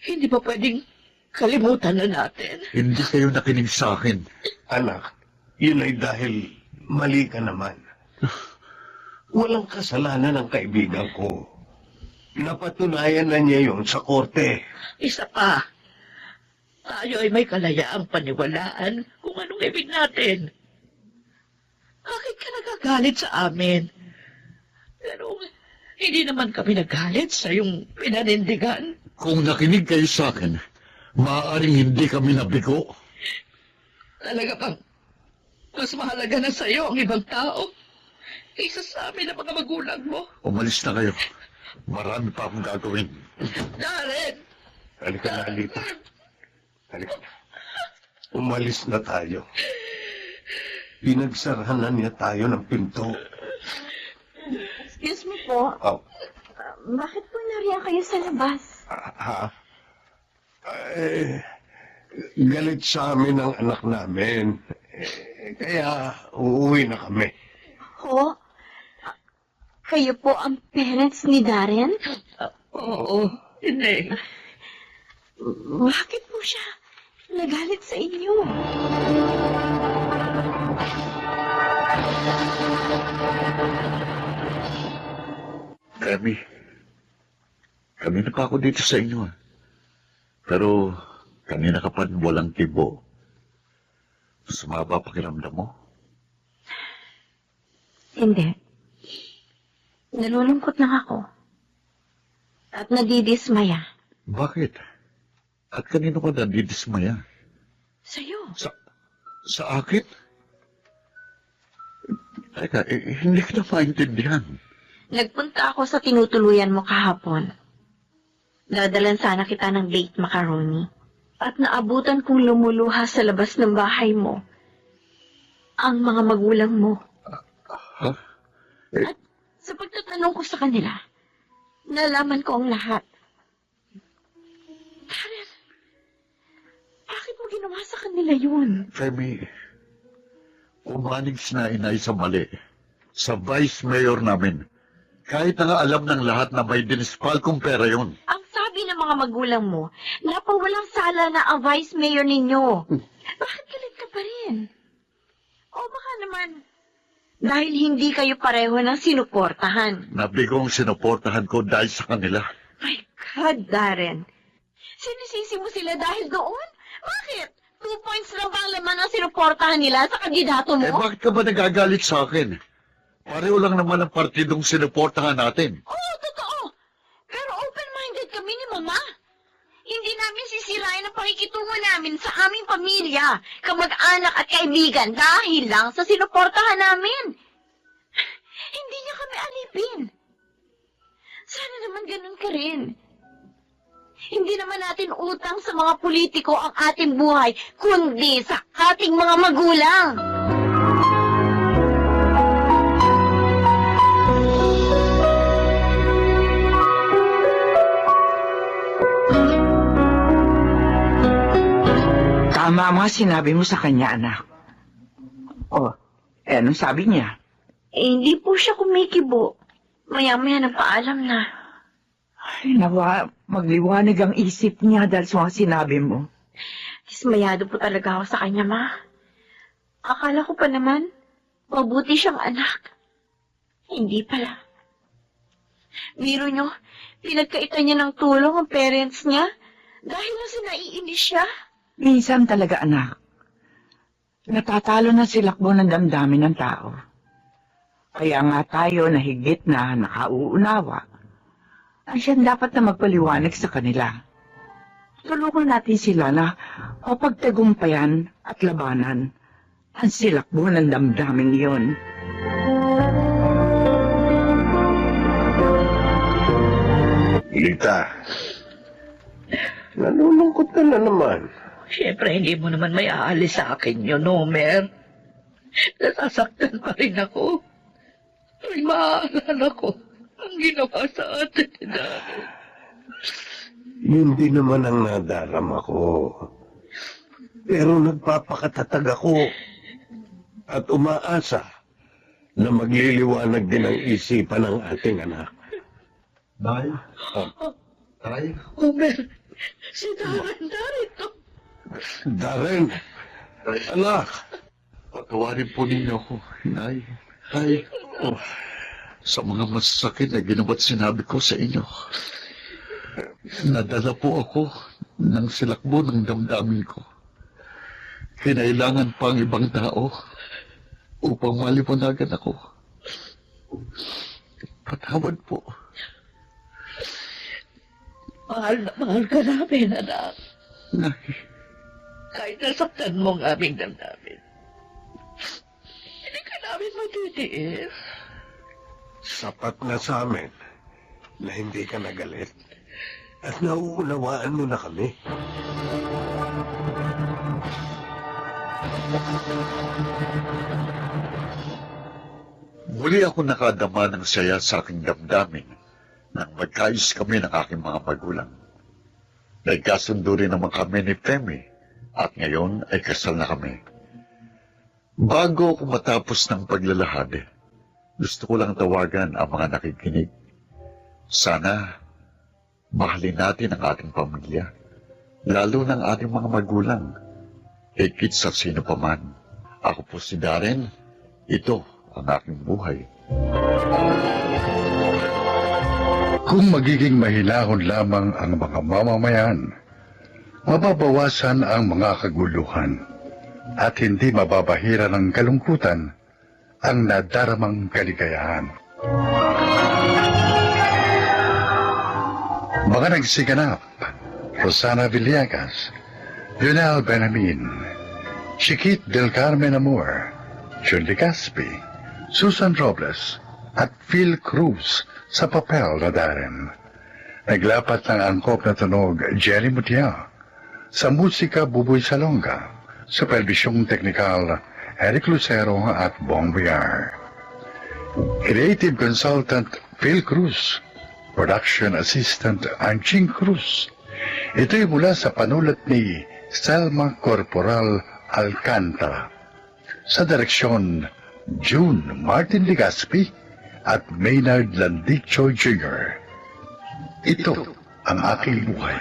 Speaker 5: Hindi ba pwedeng kalimutan na natin?
Speaker 7: Hindi kayo nakinig sa akin.
Speaker 6: Anak, yun ay dahil mali ka naman. Walang kasalanan ng kaibigan ko. Napatunayan na niya yun sa korte.
Speaker 5: Isa pa, tayo ay may kalayaang paniwalaan kung anong ibig natin. Bakit ka nagagalit sa amin? Pero hindi naman kami nagalit sa iyong pinanindigan.
Speaker 7: Kung nakinig kayo sa akin, maaaring hindi kami nabigo.
Speaker 5: Talaga bang mas mahalaga na sa iyo ang ibang tao kaysa sa amin ang mga magulang mo?
Speaker 7: Umalis na kayo. Marami pa akong gagawin.
Speaker 5: Darren!
Speaker 6: Halika na, Alita. Halika na. Umalis na tayo. Pinagsarahan na niya tayo ng pinto.
Speaker 4: Excuse me po.
Speaker 6: Oh,
Speaker 4: Bakit po nariyan kayo sa labas?
Speaker 6: galit sa amin ang anak namin. Kaya uuwi na kami.
Speaker 4: Ho? Kayo po ang parents ni Darren?
Speaker 5: Oo, hindi.
Speaker 4: Bakit po siya nagalit sa inyo?
Speaker 7: Kami. Kanina pa ako dito sa inyo. Pero kanina ka pa walang tibo. Sumaba pakiramdam mo?
Speaker 4: Hindi. Nalulungkot lang ako. At nadidismaya.
Speaker 7: Bakit? At kanino ka nadidismaya?
Speaker 4: Sa'yo.
Speaker 7: Sa akin? Teka, hindi ka na maintindihan.
Speaker 4: Nagpunta ako sa tinutuluyan mo kahapon. Dadalan sana kita ng baked macaroni. At naabutan kong lumuluha sa labas ng bahay mo ang mga magulang mo.
Speaker 7: Ha?
Speaker 4: At sa pagtatanong ko sa kanila, nalaman ko ang lahat. Karen, bakit mo ginawa sa kanila yun?
Speaker 7: Femi, umanig na inay sa mali. Sa vice mayor namin. Kahit na nga alam ng lahat na may dinispal kong pera yun.
Speaker 4: Ang sabi ng mga magulang mo, napawalang sala na ang vice mayor ninyo. Bakit galit ka pa rin? O baka naman, dahil hindi kayo pareho ng sinuportahan.
Speaker 7: Nabigong sinuportahan ko dahil sa kanila.
Speaker 4: My God, Darren. Sinisisi mo sila dahil doon? Bakit? 2 points lang ba ang laman ang sinuportahan nila sa kandidato mo?
Speaker 7: Bakit ka ba nagagalit sa akin? Pareho lang naman ang partidong sinuportahan natin.
Speaker 4: Oo, totoo. Pero open-minded kami ni Mama. Hindi namin sisirain ang pakikitungo namin sa aming pamilya, kamag-anak at kaibigan dahil lang sa sinuportahan namin. Hindi niya kami alipin. Sana naman ganun ka rin. Hindi naman natin utang sa mga politiko ang ating buhay, kundi sa ating mga magulang.
Speaker 10: Tama ang mga sinabi mo sa kanya, anak. Oh, anong sabi niya?
Speaker 4: Hindi po siya kumikibo. Maya-maya nagpaalam na.
Speaker 10: Ay, nawa, magliwanag ang isip niya dahil sa mga sinabi mo.
Speaker 4: Dismayado po talaga ako sa kanya, ma. Akala ko pa naman, mabuti siyang anak. Hindi pala. Biro nyo, pinagkaitan niya ng tulong ang parents niya dahil lang sa naiinis siya.
Speaker 10: Minsan talaga, anak. Natatalo na silakbo ng damdamin ng tao. Kaya nga tayo na higit na nakauunawa. Andiyan dapat na magpaliwanag sa kanila. Tulungan natin sila na mapagtagumpayan at labanan ang silakbo ng damdamin iyon.
Speaker 6: Lita, nalulungkot ka na naman.
Speaker 5: Siyempre, hindi mo naman may aalis sa akin yun, Homer. Nasasaktan pa rin ako. Ay, maaalala ko ang ginawa sa atin ni Daddy.
Speaker 6: Yun din naman ang nadarama ko. Pero nagpapakatatag ako at umaasa na magliliwanag din ang isipan ng ating anak.
Speaker 7: Nay? Tay?
Speaker 5: Homer, si Darren narito.
Speaker 6: Darren, anak,
Speaker 7: Patawarin po ninyo ako, Nay. Tay, sa mga masasakit na ginawa't sinabi ko sa inyo. Nadala po ako ng silakbo ng damdamin ko. Kinailangan pa ang ibang tao upang maliwanagan ako. Patawad po.
Speaker 5: Mahal ka namin, anak.
Speaker 7: Nay,
Speaker 5: Kahit nasaktan mo ang aming damdamin. Hindi ka namin matitiis.
Speaker 6: sapat na sa amin na hindi ka nagalit at nauunawaan mo na kami.
Speaker 7: muli ako nakadama ng saya sa aking damdamin nang magkayos kami ng aking mga magulang. Nagkasundo rin naman kami ni Femi at ngayon ay kasal na kami. Bago ako matapos ng paglalahad, gusto ko lang tawagan ang mga nakikinig. Sana mahalin natin ang ating pamilya, lalo ng ating mga magulang, higit sa sino pa man. Ako po si Darren, ito ang aking buhay.
Speaker 1: Kung magiging mahinahon lamang ang mga mamamayan, mababawasan ang mga kaguluhan at hindi mababahira ng kalungkutan ang nadaramang kaligayahan. Mga nagsiganap, Rosana Villegas, Lionel Benamin, Chiquit del Carmen Amor, Jun Legaspi, Susan Robles, at Phil Cruz sa papel na Darren. Naglapat ng angkop na tunog Jerry Mutia, sa musika Buboy Salonga, sa perbisyong teknikal Eric Lucero at Bong Villar. Creative Consultant Phil Cruz, Production Assistant Anching Cruz. Ito'y mula sa panulat ni Selma Corporal Alcantara. Sa direksyon June Martin Legaspi at Maynard Landicho Jr. Ito ang aking buhay.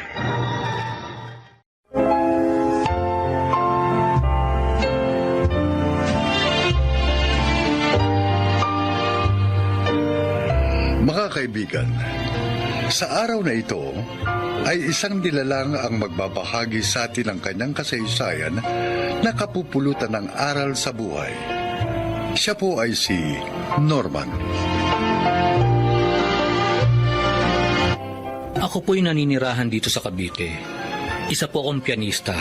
Speaker 1: Mga kaibigan, sa araw na ito ay isang nilalang ang magbabahagi sa atin ng kanyang kasaysayan na kapupulutan ng aral sa buhay. Siya po ay si Norman.
Speaker 8: Ako po'y naninirahan dito sa Cavite. Isa po akong pianista.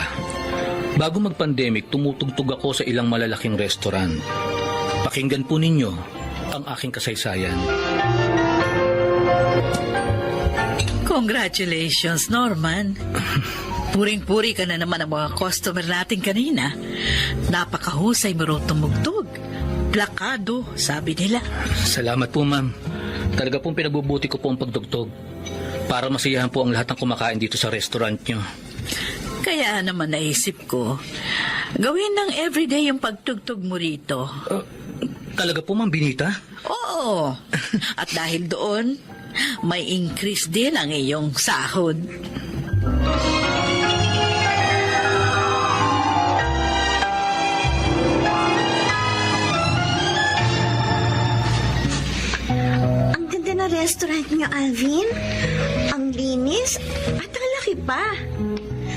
Speaker 8: Bago mag-pandemic, tumutugtog ako sa ilang malalaking restaurant. Pakinggan po ninyo ang aking kasaysayan.
Speaker 11: Congratulations, Norman. Puring-puri ka na naman ang mga customer natin kanina. Napakahusay mo raw tumugtog. Plakado, sabi nila.
Speaker 8: Salamat po, ma'am. Talaga pong pinagbubuti ko po ang pagtugtog para masiyahan po ang lahat ng kumakain dito sa restaurant nyo.
Speaker 11: Kaya naman naisip ko, gawin ng everyday yung pagtugtog mo rito.
Speaker 8: Talaga po, Ma'am Benita?
Speaker 11: Oo. At dahil doon, may increase din ang iyong sahod.
Speaker 4: Ang ganda na restaurant niyo, Alvin. Ang linis at ang laki pa.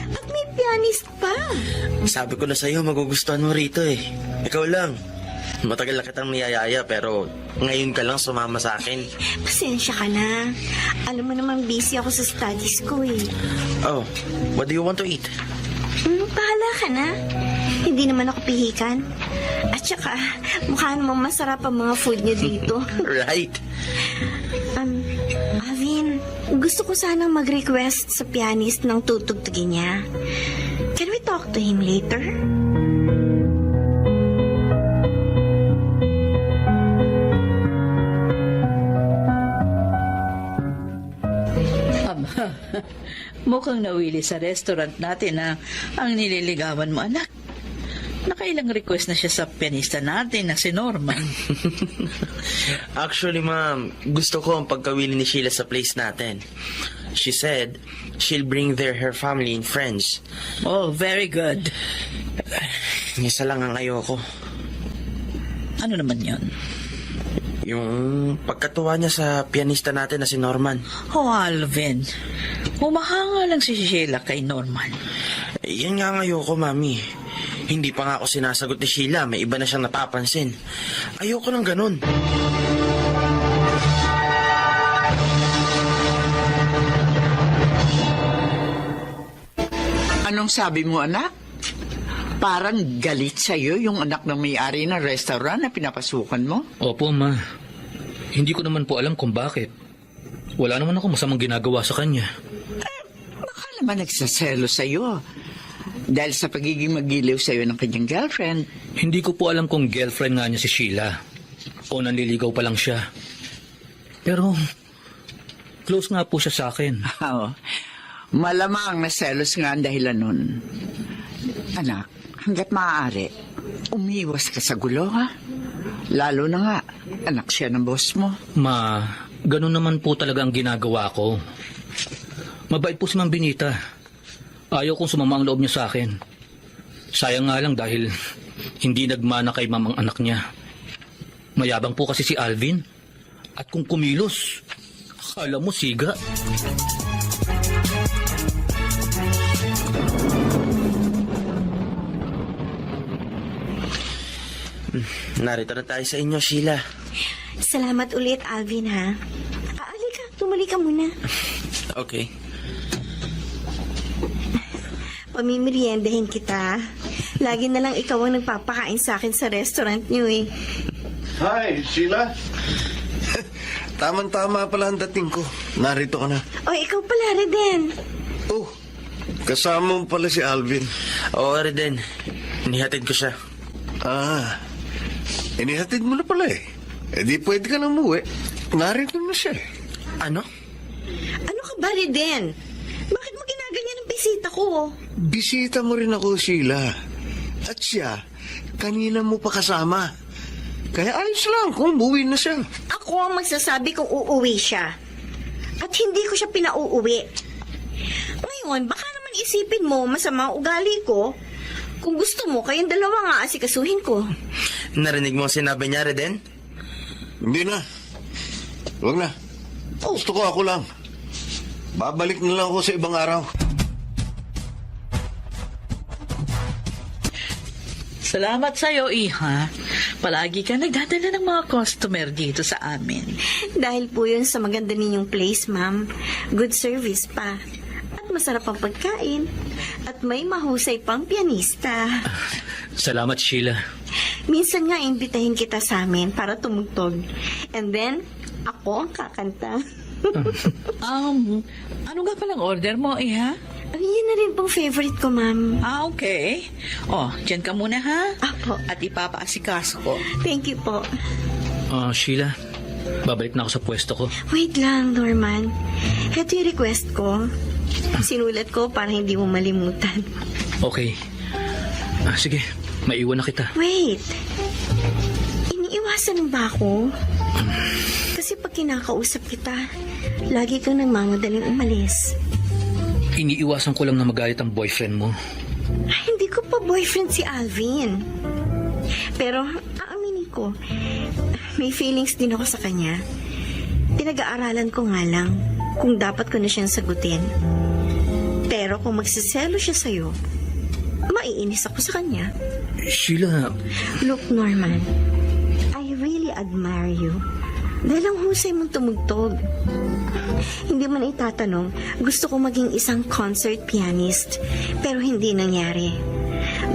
Speaker 4: At may pianist pa.
Speaker 9: Sabi ko na sa'yo, magugustuhan mo rito eh. Ikaw lang. Matagal na kitang niyayaya pero ngayon ka lang sumama sa akin.
Speaker 4: Pasensya ka na. Alam mo naman busy ako sa studies ko eh.
Speaker 9: Oh, what do you want to eat?
Speaker 4: Bahala ka na. Hindi naman ako pihikan. At saka, mukha namang masarap ang mga food niyo dito.
Speaker 9: Right.
Speaker 4: Alvin, gusto ko sanang mag-request sa pianist ng tutugtugin niya. Can we talk to him later?
Speaker 11: Mukhang nawili sa restaurant natin na ang nililigawan mo, anak. Nakailang request na siya sa pianista natin na si Norman.
Speaker 9: Actually, ma'am, gusto ko ang pagkawili ni Sheila sa place natin. She said she'll bring there her family and friends.
Speaker 11: Oh, very good.
Speaker 9: Isa lang ang ayoko.
Speaker 11: Ano naman yon?
Speaker 9: Yung pagkatuwa niya sa pianista natin na si Norman.
Speaker 11: Oh, Alvin. Humahanga lang si Sheila kay Norman.
Speaker 9: Yan nga ang ayoko, mami. Hindi pa nga ako sinasagot ni Sheila. May iba na siyang napapansin. Ayoko ng ganun.
Speaker 2: Anong sabi mo, anak? Parang galit sa'yo yung anak ng may-ari ng restaurant na pinapasukan mo?
Speaker 8: Opo, Ma. Hindi ko naman po alam kung bakit. Wala naman ako masamang ginagawa sa kanya.
Speaker 2: Baka naman nagsaselo sa'yo. Dahil sa pagiging magiliw sa'yo ng kanyang girlfriend.
Speaker 8: Hindi ko po alam kung girlfriend nga niya si Sheila. O nanliligaw pa lang siya. Pero, close nga po siya sa akin.
Speaker 2: Oh, malamang na selos nga ang dahilan nun. Anak, hanggat maaari, umiwas ka sa gulo, ha? Lalo na nga, anak siya ng boss mo.
Speaker 8: Ma, ganun naman po talaga ang ginagawa ko. Mabait po si Ma'am Benita. Ayaw kong sumama ang loob niya sa akin. Sayang nga lang dahil hindi nagmana kay Ma'am ang anak niya. Mayabang po kasi si Alvin. At kung kumilos, akala mo siga.
Speaker 9: Narito na tayo sa inyo, Sheila.
Speaker 4: Salamat ulit, Alvin, ha? Halika, tumuli ka muna.
Speaker 9: Okay.
Speaker 4: Pamimeriendahin kita. Lagi na lang ikaw ang nagpapakain sa akin sa restaurant niyo eh.
Speaker 6: Hi, Sheila. Tama-tama pala ang dating ko. Narito ka na.
Speaker 4: O, ikaw pala, Reden.
Speaker 6: Oh, kasama mo pala si Alvin.
Speaker 9: Oo, Reden. Inihatid ko siya.
Speaker 6: Ah, inihatid mo na pala eh. Eh di pwede ka na umuwi. Narito na siya eh.
Speaker 9: Ano?
Speaker 4: Ano ka ba, Reden? Bakit mo ginaganyan ang bisita ko?
Speaker 6: Bisita mo rin ako, Sheila. At siya, kanina mo pa kasama. Kaya ayos lang kung umuwi na siya.
Speaker 4: Ako ang magsasabi kung uuwi siya. At hindi ko siya pinauuwi. Ngayon, baka naman isipin mo masama ang ugali ko. Kung gusto mo, kayong dalawa nga asikasuhin ko.
Speaker 9: Narinig mo ang sinabi niya, Reden?
Speaker 6: Hindi na. Huwag na. Gusto ko ako lang. Babalik na lang ako sa ibang araw.
Speaker 11: Salamat sa'yo, Iha. Palagi ka nagdadala ng mga customer dito sa amin.
Speaker 4: Dahil po yun sa maganda ninyong place, ma'am. Good service pa. At masarap ang pagkain. At may mahusay pang pianista.
Speaker 8: Salamat, Sheila.
Speaker 4: Minsan nga imbitahin kita sa amin para tumugtog. And then, ako ang kakanta.
Speaker 11: Ano nga palang order mo, Iha?
Speaker 4: Yun na rin pong favorite ko, ma'am.
Speaker 11: Okay. Oh, dyan ka muna, ha?
Speaker 4: Apo.
Speaker 11: At ipapaasikaso ko.
Speaker 4: Thank you po.
Speaker 8: Sheila, babalik na ako sa pwesto ko.
Speaker 4: Wait lang, Norman. Ito yung request ko. Sinulat ko para hindi mo malimutan.
Speaker 8: Okay. Sige, maiwan na kita.
Speaker 4: Wait. Iniiwasan mo ba ako? Kasi pag kinakausap kita, lagi kang nagmamadaling umalis.
Speaker 8: Iniiwasan ko lang na magalit ang boyfriend mo.
Speaker 4: Ay, hindi ko pa boyfriend si Alvin. Pero, aaminin ko, may feelings din ako sa kanya. Pinag-aaralan ko nga lang kung dapat ko na siyang sagutin. Pero kung magsiselo siya sa'yo, maiinis ako sa kanya.
Speaker 8: Sheila,
Speaker 4: Look, Norman, I really admire you. Dahil ang husay mong tumugtog. Hindi man itatanong, gusto ko maging isang concert pianist. Pero hindi nangyari.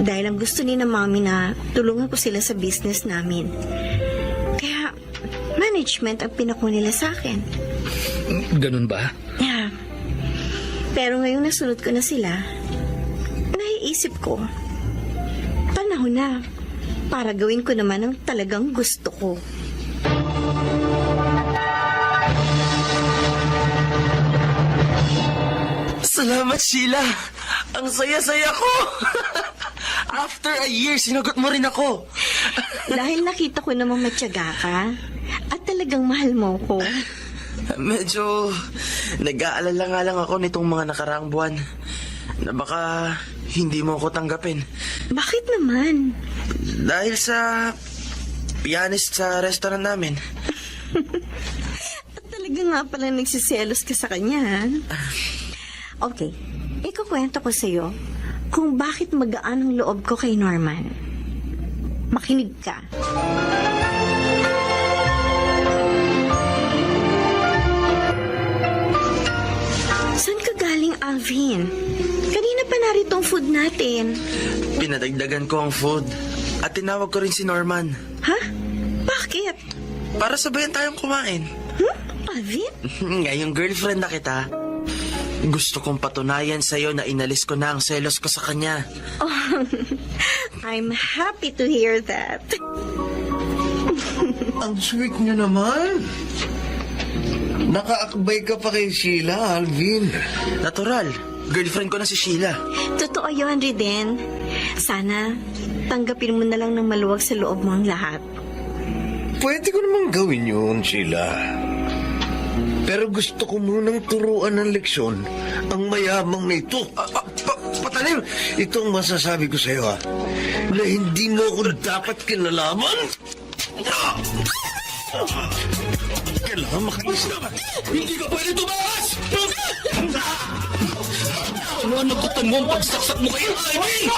Speaker 4: Dahil ang gusto ni na mami na tulungan ko sila sa business namin. Kaya, management ang pinako nila sa akin.
Speaker 8: ganun ba?
Speaker 4: Yeah. Pero ngayong nasunod ko na sila, naiisip ko, panahon na para gawin ko naman ang talagang gusto ko.
Speaker 9: Salamat, Sheila! Ang saya-saya ko! After a year, sinagot mo rin ako.
Speaker 4: Dahil nakita ko namang matyaga ka at talagang mahal mo ko.
Speaker 9: Medyo nag-aalala nga lang ako nitong mga nakaraang buwan na baka hindi mo ako tanggapin.
Speaker 4: Bakit naman?
Speaker 9: Dahil sa pianist sa restaurant namin.
Speaker 4: At talaga nga pala nagsiselos ka sa kanya, ha? Okay, ikukwento ko sa'yo kung bakit magaan ang loob ko kay Norman. Makinig ka. Saan ka galing, Alvin? Kanina pa narito ang food natin.
Speaker 9: Pinadagdagan ko ang food at tinawag ko rin si Norman.
Speaker 4: Ha? Bakit?
Speaker 9: Para sabayan tayong kumain.
Speaker 4: Alvin?
Speaker 9: Ngayong girlfriend na kita, gusto kong patunayan sa'yo na inalis ko na ang selos ko sa kanya.
Speaker 4: Oh, I'm happy to hear that.
Speaker 6: Ang sweet niyo naman. Nakaakbay ka pa kay Sheila, Alvin.
Speaker 9: Natural, girlfriend ko na si Sheila.
Speaker 4: Totoo yun, Riden. Sana tanggapin mo na lang ng maluwag sa loob mo ang lahat.
Speaker 6: Pwede ko namang gawin yun, Sheila. Pero gusto ko munang turuan ng leksyon ang mayamang na ito. Patalim! Ito ang masasabi ko sa'yo, ha? Na hindi mo ako dapat kinalaman. Kailangan makainis na.
Speaker 8: Hindi ka pwede tumakas! Ano ang nakutan mo ang pagsaksak mo kayo, Ivy?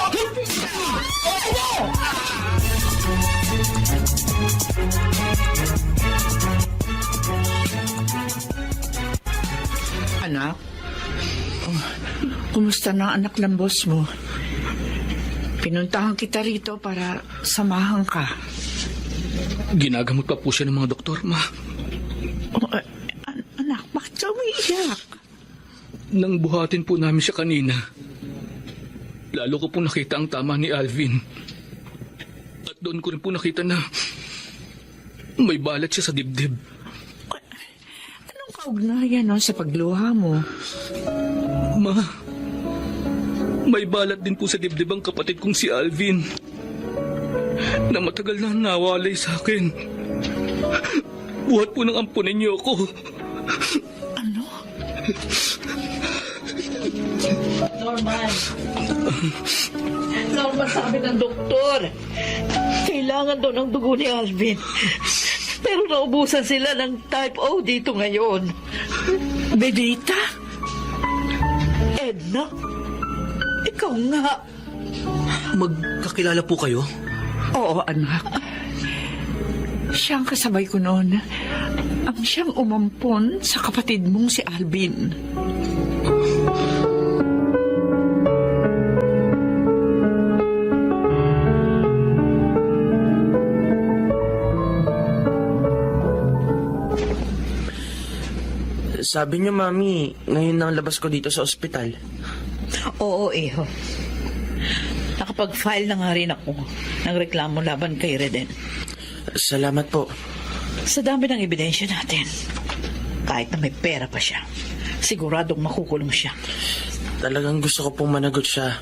Speaker 2: Anak, kumusta na ang anak ng boss mo? Pinuntahan kita rito para samahan ka.
Speaker 8: Ginagamot pa po siya ng mga doktor, ma.
Speaker 2: Oh, anak, bakit ka umiiyak?
Speaker 8: Nang buhatin po namin siya kanina, lalo ko po nakita ang tama ni Alvin. At doon ko rin po nakita na may balat siya sa dibdib.
Speaker 2: Anong kaugnayan nun sa pagluha mo?
Speaker 8: Ma, may balat din po sa dibdib ang kapatid kong si Alvin na matagal na nawalay sa akin. Buhat po nang ampunin niyo ako.
Speaker 2: Ano?
Speaker 5: Norman, sabi ng doktor, kailangan daw ng dugo ni Alvin. Pero naubusan sila ng type O dito ngayon.
Speaker 2: Benita?
Speaker 5: Edna, ikaw nga.
Speaker 8: Magkakilala po kayo?
Speaker 2: Oo, anak. Siyang kasabay ko noon. Ang siyang umampon sa kapatid mong si Alvin.
Speaker 9: Sabi niyo, Mami, ngayon nang labas ko dito sa ospital.
Speaker 5: Oo, Iho. Nakapag-file na nga rin ako ng reklamo laban kay Reden.
Speaker 9: Salamat po.
Speaker 5: Sa dami ng ebidensya natin, kahit na may pera pa siya,
Speaker 11: Siguradong makukulong siya.
Speaker 9: Talagang gusto ko pong managot siya.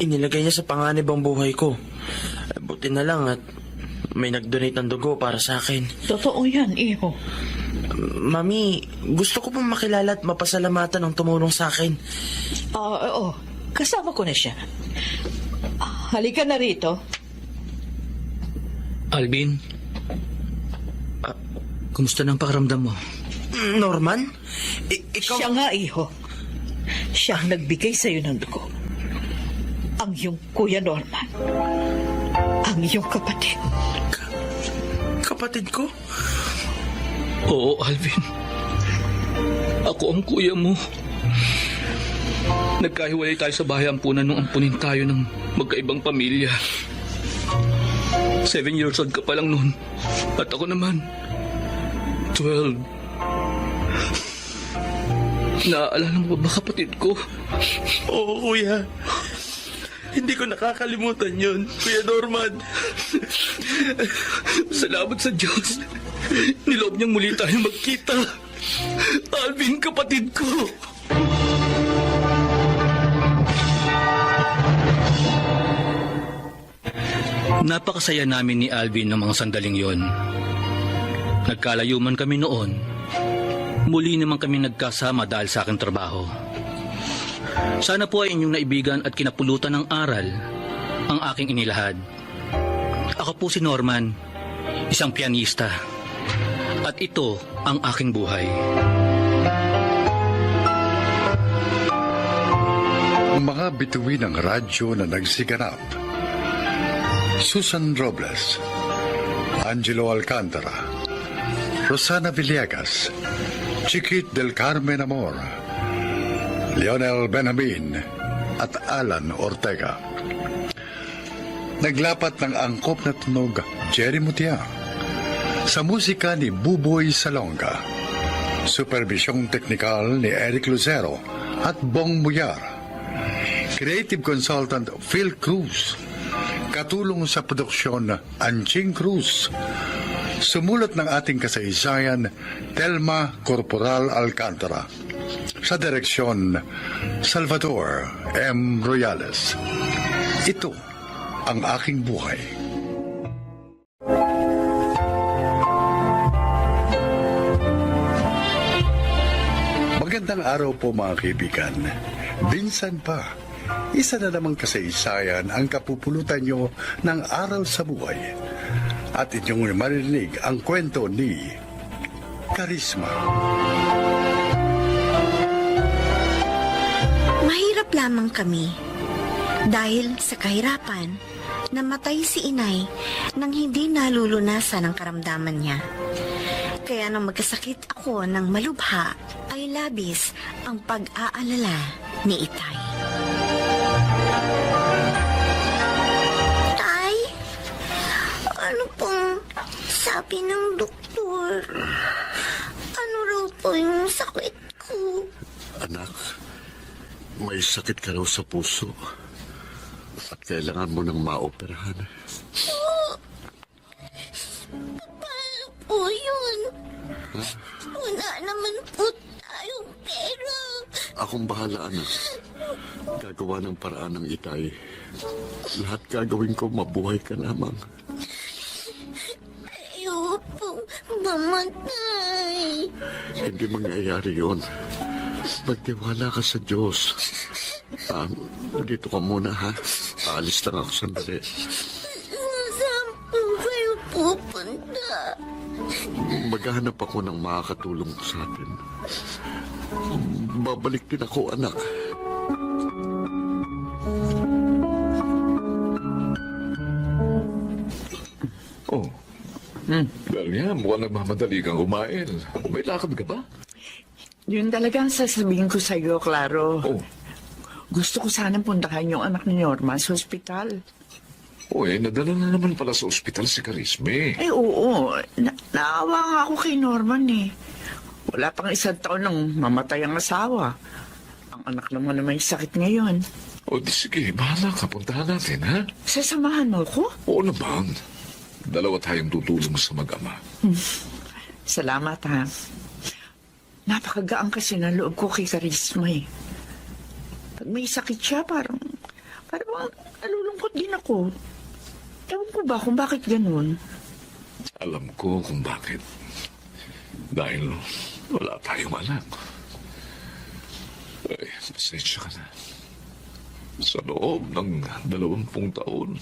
Speaker 9: Inilagay niya sa panganib ang buhay ko. Buti na lang at may nag-donate ng dugo para sa akin.
Speaker 11: Totoo yan, iho.
Speaker 9: Mami, gusto ko pong makilala at mapasalamatan ang tumulong sa akin.
Speaker 11: Oo, kasama ko na siya. Halika na rito.
Speaker 8: Alvin, kumusta ng pakiramdam mo?
Speaker 9: Norman? Ikaw...
Speaker 11: Siya nga, iho. Siya ang nagbigay sa'yo ng dugo. Ang iyong Kuya Norman. Ang iyong kapatid.
Speaker 9: Kapatid ko?
Speaker 8: Oo, Alvin. Ako ang kuya mo. Nagkahiwalay tayo sa bahay ampunan nung ampunin tayo ng magkaibang pamilya. 7 years old ka pa lang noon. At ako naman, 12. Naaalala mo ba kapatid ko?
Speaker 9: Oo, kuya. Hindi ko nakakalimutan yun, Kuya Norman.
Speaker 8: Salamat sa Diyos. Niloob niyang muli tayo magkita. Alvin, kapatid ko. Napakasaya namin ni Alvin ng mga sandaling yon. Nagkalayo man kami noon, muli naman kami nagkasama dahil sa aking trabaho. Sana po ay inyong naibigan at kinapulutan ng aral ang aking inilahad. Ako po si Norman, isang pianista. At ito ang aking buhay.
Speaker 1: Mga bituin ng radyo na nagsiganap. Susan Robles, Angelo Alcantara, Rosana Villegas, Chiquit del Carmen Amor, Lionel Benjamin at Alan Ortega. Naglapat ng angkop na tunog Jerry Mutia. Sa musika ni Buboy Salonga. Supervisyong teknikal ni Eric Lucero at Bong Muyar. Creative consultant Phil Cruz. Katulong sa produksyon Anching Cruz. Sumulat ng ating kasaysayan Telma Corporal Alcantara. Sa direksyon Salvador M. Royales. Ito ang aking buhay. Magandang araw po mga kaibigan. Binsan pa, isa na namang kasaysayan ang kapupulutan nyo ng aral sa buhay. At inyong marinig ang kwento ni Karisma.
Speaker 4: Mahirap lamang kami. Dahil sa kahirapan, namatay si inay nang hindi nalulunasan ang karamdaman niya. Kaya nang magkasakit ako ng malubha, ay labis ang pag-aalala ni Itay. Tay, ano pong sabi ng doktor? Ano raw po yung sakit ko?
Speaker 7: Anak, may sakit ka raw sa puso at kailangan mo nang maoperahan.
Speaker 4: Paano po yun? Wala naman po tayong pera.
Speaker 7: Akong bahala, anak. Gagawa ng paraan ng Itay. Lahat gagawin ko, mabuhay ka lamang.
Speaker 4: Ayaw pong mamatay.
Speaker 7: Hindi mangyayari yun. Magtiwala ka sa Diyos. Dito ka muna, ha? Aalis lang ako sandali.
Speaker 4: Saan po kayo pupunta?
Speaker 7: Maghahanap ako ng makakatulong sa atin. Babalik din ako, anak.
Speaker 3: Oh. Well, yan. Mukhang nagmamadali kang kumain. May lakad ka ba?
Speaker 2: Yun talagang sasabihin ko sa iyo, Claro.
Speaker 3: Oh.
Speaker 2: Gusto ko sanang puntahan yung anak ni Norma sa ospital.
Speaker 3: Oh, nadala na naman pala sa ospital si Karisme.
Speaker 2: Oo. Naawa nga ako kay Norman eh. Wala pang 1 taon nang mamatay ang asawa. Ang anak naman na may sakit ngayon.
Speaker 3: O, di sige. Bahala ka. Puntahan natin, ha?
Speaker 2: Sasamahan mo ko?
Speaker 3: Oo naman. Dalawa tayong tutulong sa mag-ama.
Speaker 2: Salamat ha. Napakagaan kasi ng loob ko kay Karisma eh. Pag may sakit siya, parang nalulungkot din ako. Ewan ko ba kung bakit ganun?
Speaker 3: Alam ko kung bakit. Dahil wala tayong anak. Ay, pasensya ka na. Sa loob ng 20 taon,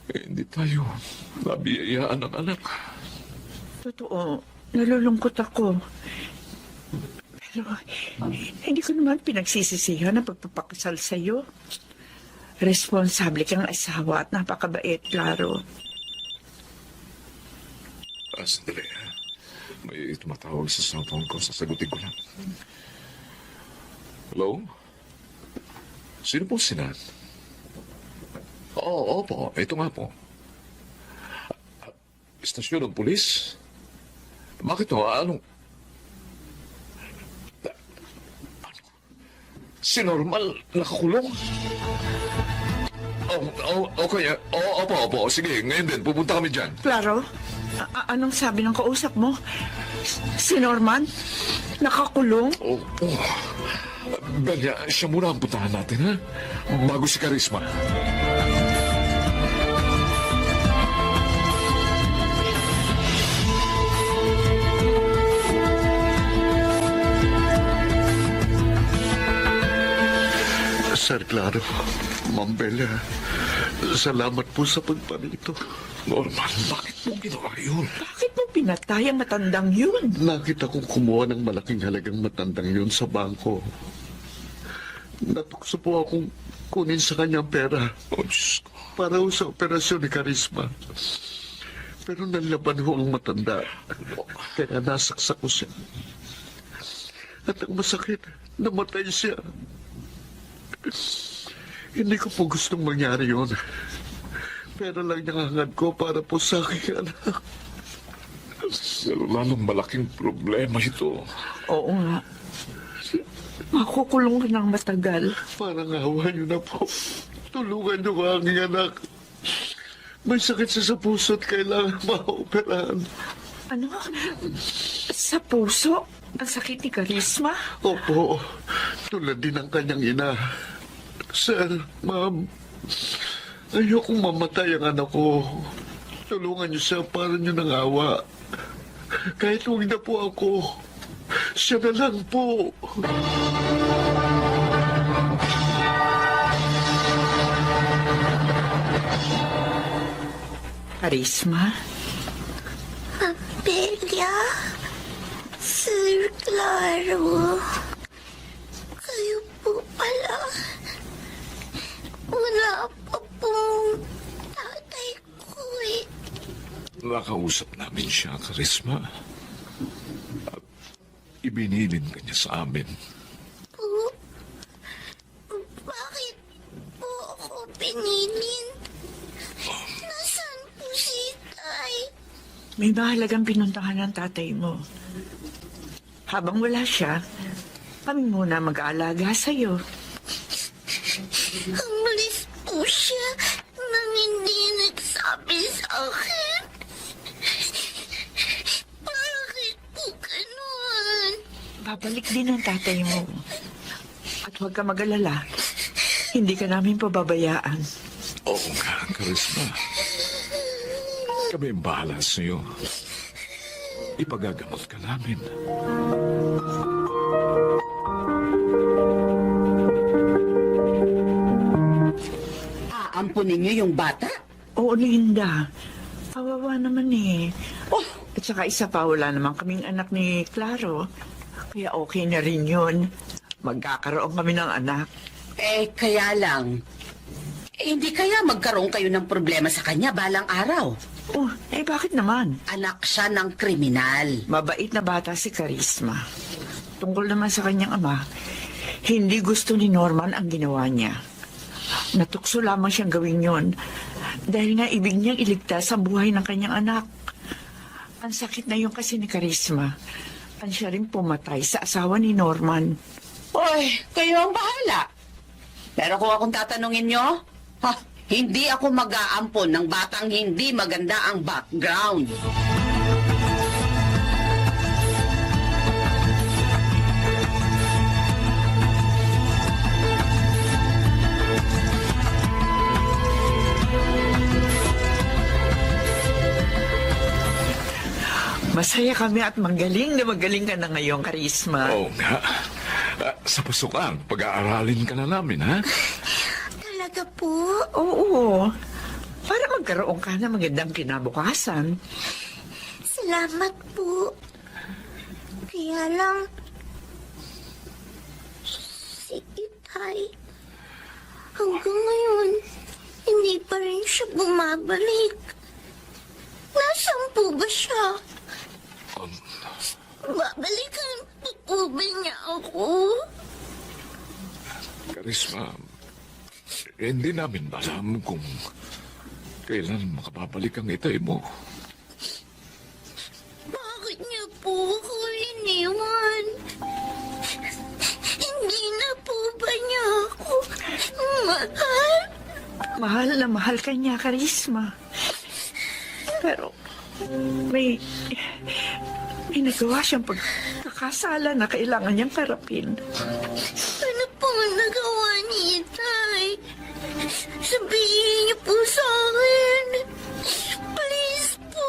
Speaker 3: hindi tayo nabiyayaan ng anak.
Speaker 2: Totoo, nalulungkot ako. Pero hindi ko naman pinagsisisihan ang pagpapakasal sa'yo. Responsable kang asawa at napakabait, Claro.
Speaker 3: Sandali. May tumatawag sa cellphone ko. Sasagutin ko lang. Hello? Sino po si Nat? Oo, opo. Ito nga po. Istasyon ng pulis? Bakit ho? Anong... Si Normal nakakulong? Okay. Opo. Sige, ngayon din. Pupunta kami dyan.
Speaker 2: Claro, anong sabi ng kausap mo? Si Norman? Nakakulong?
Speaker 3: Belia, siya muna ang puntahan natin, ha? Bago si Karisma.
Speaker 7: Sir Claro, Ma'am Bella, salamat po sa pagparito.
Speaker 3: Norman, bakit mo ginawa yun?
Speaker 2: Bakit mo pinatay ang matandang yun?
Speaker 7: Nakita kong kumuha ng malaking halagang matandang yun sa bangko. Natukso po akong kunin sa kanyang pera
Speaker 3: Diyos ko.
Speaker 7: para ho sa operasyon ni Karisma. Pero nalaban ho ang matanda, kaya nasaksak ko siya. At ang masakit, namatay siya. Hindi ko po gustong mangyari yun. Pero lang nangangad ko para po sa aking anak.
Speaker 3: Lalong malaking problema ito.
Speaker 2: Oo nga. Makukulong ka ng matagal.
Speaker 7: Parang awa niyo na po. Tulungan niyo ang aking anak. May sakit siya sa puso at kailangan maoperahan.
Speaker 2: Ano? Sa puso? Ang sakit ni Karisma?
Speaker 7: Opo, tulad din ng kanyang ina. Sir, ma'am, ayokong mamatay ang anak ko. Tulungan niyo siya para niyo ng awa. Kahit huwag na po ako, siya na lang po.
Speaker 2: Karisma?
Speaker 4: Belia, Sir Claro, kayo po pala. Wala pa pong tatay ko eh.
Speaker 3: Nakausap namin siya, Karisma. At ibinilin ka niya sa amin.
Speaker 4: Po? Bakit po ako pinilin? Nasaan po si Tay?
Speaker 2: May mahalagang pinuntahan ng tatay mo. Habang wala siya, kami muna mag-aalaga sa'yo.
Speaker 4: Umalis po siya nang hindi nagsabi sa akin. Bakit po ganun?
Speaker 2: Babalik din ang tatay mo. At huwag ka mag-alala. Hindi ka namin pababayaan.
Speaker 3: Oo nga, Karisma. Kami ang bahala sa'yo. Ipagagamot ka namin.
Speaker 10: Aampunin niyo yung bata?
Speaker 2: Oo, Linda. Kawawa naman eh. At saka isa pa, wala naman kaming anak ni Claro. Kaya okay na rin yun. Magkakaroon kami ng anak.
Speaker 12: Kaya lang, hindi kaya magkaroon kayo ng problema sa kanya balang araw?
Speaker 2: Oh, bakit naman?
Speaker 12: Anak siya ng kriminal.
Speaker 2: Mabait na bata si Karisma. Tungkol naman sa kanyang ama, hindi gusto ni Norman ang ginawa niya. Natukso lamang siyang gawin yon dahil nga ibig niyang iligtas ang buhay ng kanyang anak. Ang sakit na yung kasi ni Karisma. Ang siya rin pumatay sa asawa ni Norman.
Speaker 12: Oy, kayo ang bahala. Pero kung akong tatanungin nyo, hindi ako mag-aampon ng batang hindi maganda ang background.
Speaker 2: Masaya kami at magaling ka na ngayon, Karisma.
Speaker 3: Oo nga. Sa pasukan, pag-aaralin ka na namin, ha?
Speaker 4: Talaga po?
Speaker 2: Oo. Para magkaroon ka na magandang kinabukasan.
Speaker 4: Salamat po. Kaya lang, si Itay, hanggang ngayon, hindi pa rin siya bumabalik. Nasaan po ba siya? Babalikan po ba niya ako?
Speaker 3: Karisma, hindi namin alam kung kailan makababalik ang itay mo.
Speaker 4: Bakit niya po ako iniwan? Hindi na po ba niya ako mahal?
Speaker 2: Mahal na mahal ka niya, Karisma. Pero may nagawa siyang pagkakasala na kailangan niyang karapin.
Speaker 4: Ano po ang nagawa ni Itay? Sabihin niyo po sa akin. Please po.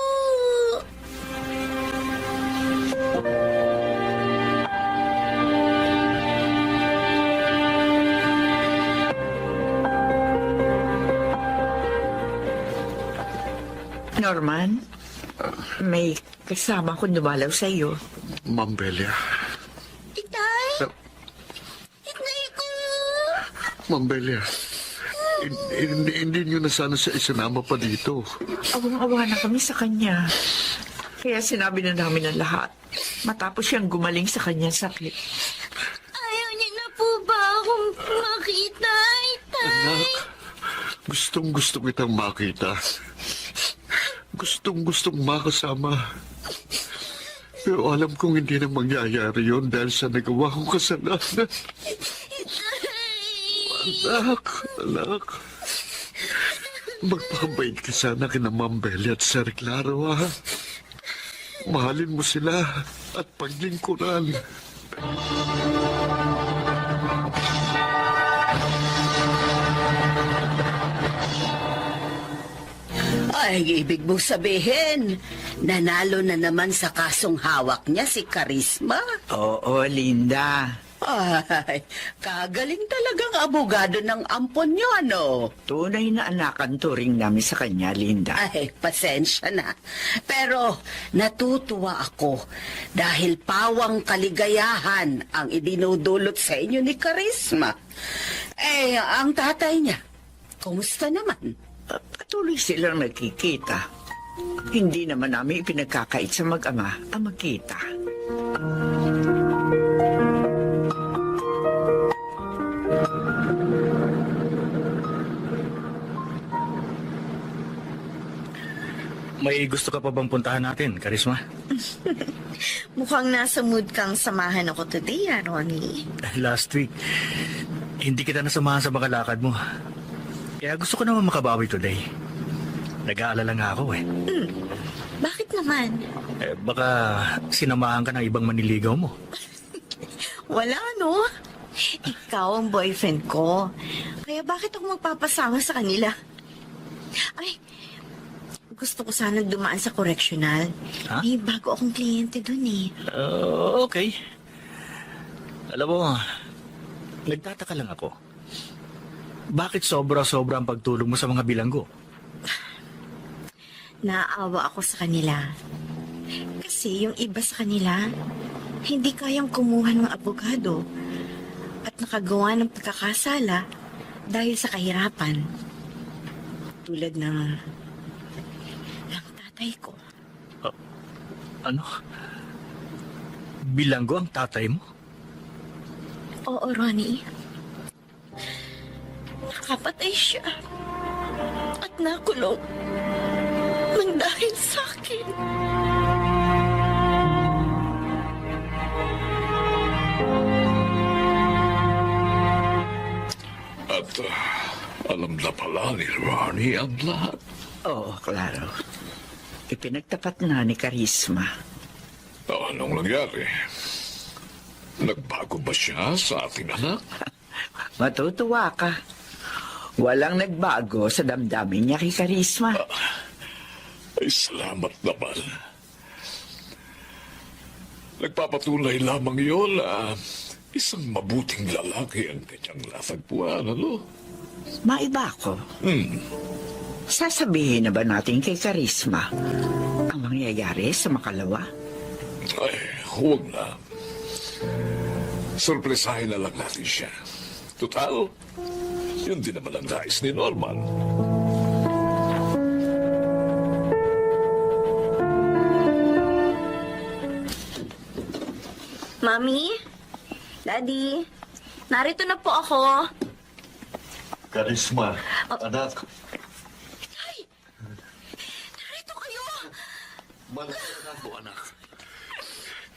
Speaker 2: Norman, may kasama akong dumalaw sa iyo.
Speaker 7: Ma'am Belia.
Speaker 4: Itay?
Speaker 7: Uh,
Speaker 4: Itay ko.
Speaker 7: Ma'am Belia, hindi nyo na sana siya isinama pa dito.
Speaker 2: Awang-awa na kami sa kanya. Kaya sinabi na namin ang lahat. Matapos siyang gumaling sa kanyang sakit.
Speaker 4: Ayaw niya na po ba akong makita, Itay?
Speaker 7: Anak, gustong-gusto kitang makita. Gustong-gustong makasama. Pero alam kong hindi na mangyayari yon dahil sa nagawa kong kasalanan. Anak. Magpakabait ka sana kina Ma'am Belly at Sir Claro, ha? Mahalin mo sila at paglingkuran.
Speaker 12: Ay, ibig mong sabihin, nanalo na naman sa kasong hawak niya si Karisma.
Speaker 2: Oo, Linda.
Speaker 12: Ay, kagaling talagang abogado ng ampon niyo, ano?
Speaker 2: Tunay na anak ang turing namin sa kanya, Linda.
Speaker 12: Ay, pasensya na. Pero natutuwa ako dahil pawang kaligayahan ang idinudulot sa inyo ni Karisma. Eh, ang tatay niya, kumusta naman?
Speaker 2: Patuloy silang nagkikita. Hindi naman namin ipinagkakait sa mag-ama ang magkita.
Speaker 8: May gusto ka pa bang puntahan natin, Karisma?
Speaker 4: Mukhang nasa mood kang samahan ako today, Ronnie.
Speaker 8: Last week, hindi kita nasamahan sa mga lakad mo. Kaya gusto ko naman makabawi today. Nag-aalala nga ako eh.
Speaker 4: Bakit naman?
Speaker 8: Baka sinamahan ka ng ibang maniligaw mo.
Speaker 4: Wala, no? Ikaw ang boyfriend ko. Kaya bakit ako magpapasama sa kanila? Ay, gusto ko sana dumaan sa correctional.
Speaker 8: Ha?
Speaker 4: May bago akong kliyente dun eh.
Speaker 8: Okay. Alam mo, nagtataka lang ako. Bakit sobra-sobra ang pagtulong mo sa mga bilanggo?
Speaker 4: Naawa ako sa kanila. Kasi yung iba sa kanila, hindi kayang kumuha ng abogado at nakagawa ng pagkakasala dahil sa kahirapan. Tulad ng tatay ko.
Speaker 8: Ano? Bilanggo ang tatay mo?
Speaker 4: Oo, Ronnie. Nakapatay siya. At nakulong. Nang dahil sa akin.
Speaker 3: At alam na pala ni Ronnie ang lahat.
Speaker 2: Oo, Claro. Ipinagtapat na ni Karisma.
Speaker 3: Anong nangyari? Nagbago ba siya sa ating anak?
Speaker 2: Matutuwa ka. Walang nagbago sa damdamin niya kay Karisma.
Speaker 3: Ay, salamat naman. Nagpapatunay lamang yun na isang mabuting lalaki ang kanyang natagpuan, ano?
Speaker 10: Maiba ako. Sasabihin na ba natin kay Karisma ang mangyayari sa makalawa?
Speaker 3: Ay, huwag na. Sorpresahin na lang natin siya. Total, yun din naman ang nais ni Norman.
Speaker 4: Mami? Daddy? Narito na po ako.
Speaker 7: Karisma, anak.
Speaker 4: Narito kayo.
Speaker 7: Malaki ako, anak.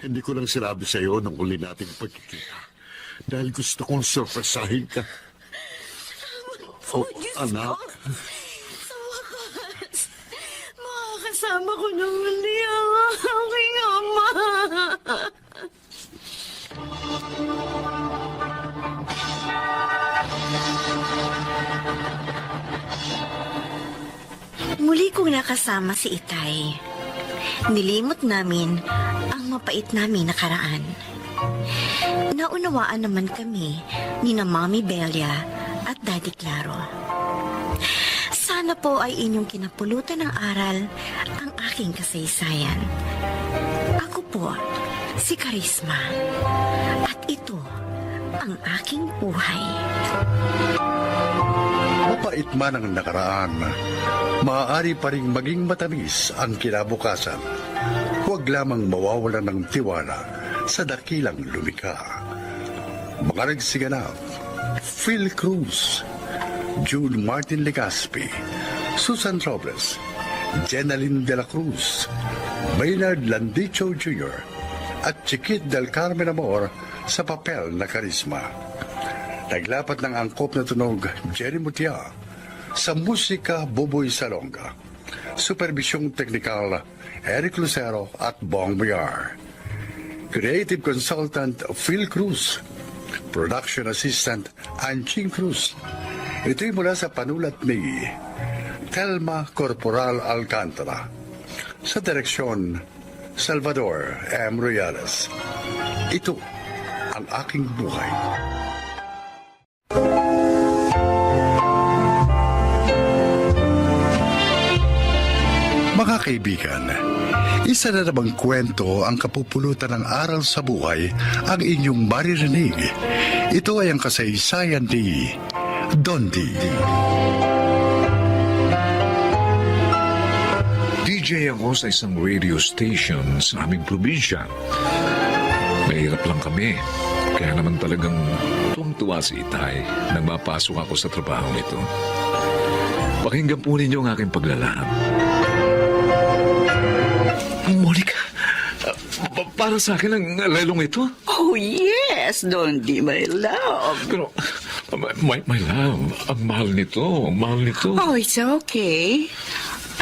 Speaker 7: Hindi ko lang sinabi sa iyo nung uli nating pagkikita. Dahil gusto kong surpresahin ka. Oh, anak.
Speaker 4: Sa wakas, makakasama ko ng muli ang aking ama. Muli kong nakasama si Itay. Nilimot namin ang mapait namin nakaraan. Naunawaan naman kami ni na Mami Belia at Daddy Claro. Sana po ay inyong kinapulutan ng aral ang aking kasaysayan. Ako po, si Karisma. At ito ang aking buhay.
Speaker 1: Mapait man ang nakaraan, maaari pa rin maging matamis ang kinabukasan. Huwag lamang mawawalan ng tiwala sa dakilang lumikha. Mga nagsiganap, Phil Cruz, June Martin Legaspi, Susan Robles, Jenaline de la Cruz, Maynard Landicho Jr., at Chiquit del Carmen Amor sa papel na Karisma. Naglapat ng angkop na tunog Jerry Mutia, sa musika Buboy Salonga, supervisyong teknikal Eric Lucero at Bong Biar, creative consultant Phil Cruz, production assistant Anching Cruz. Ito'y mula sa panulat ni Telma Corporal Alcantara, sa direksyon Salvador M. Royales. Ito ang aking buhay. Mga kaibigan, isa na namang kwento ang kapupulutan ng aral sa buhay ang inyong maririnig. Ito ay ang kasaysayan ni Dondi.
Speaker 3: DJ ako sa isang radio station sa aming probinsya. Mahirap lang kami. Kaya naman talagang tuwang-tuwa si Itay nang mapasok ako sa trabaho nito. Pakinggan po ninyo ang aking paglalaan. Monica, para sa akin ang lelong ito.
Speaker 2: Oh, yes, Dondi, my love.
Speaker 3: Pero, my love, ang mahal nito, ang mahal nito.
Speaker 2: Oh, it's okay.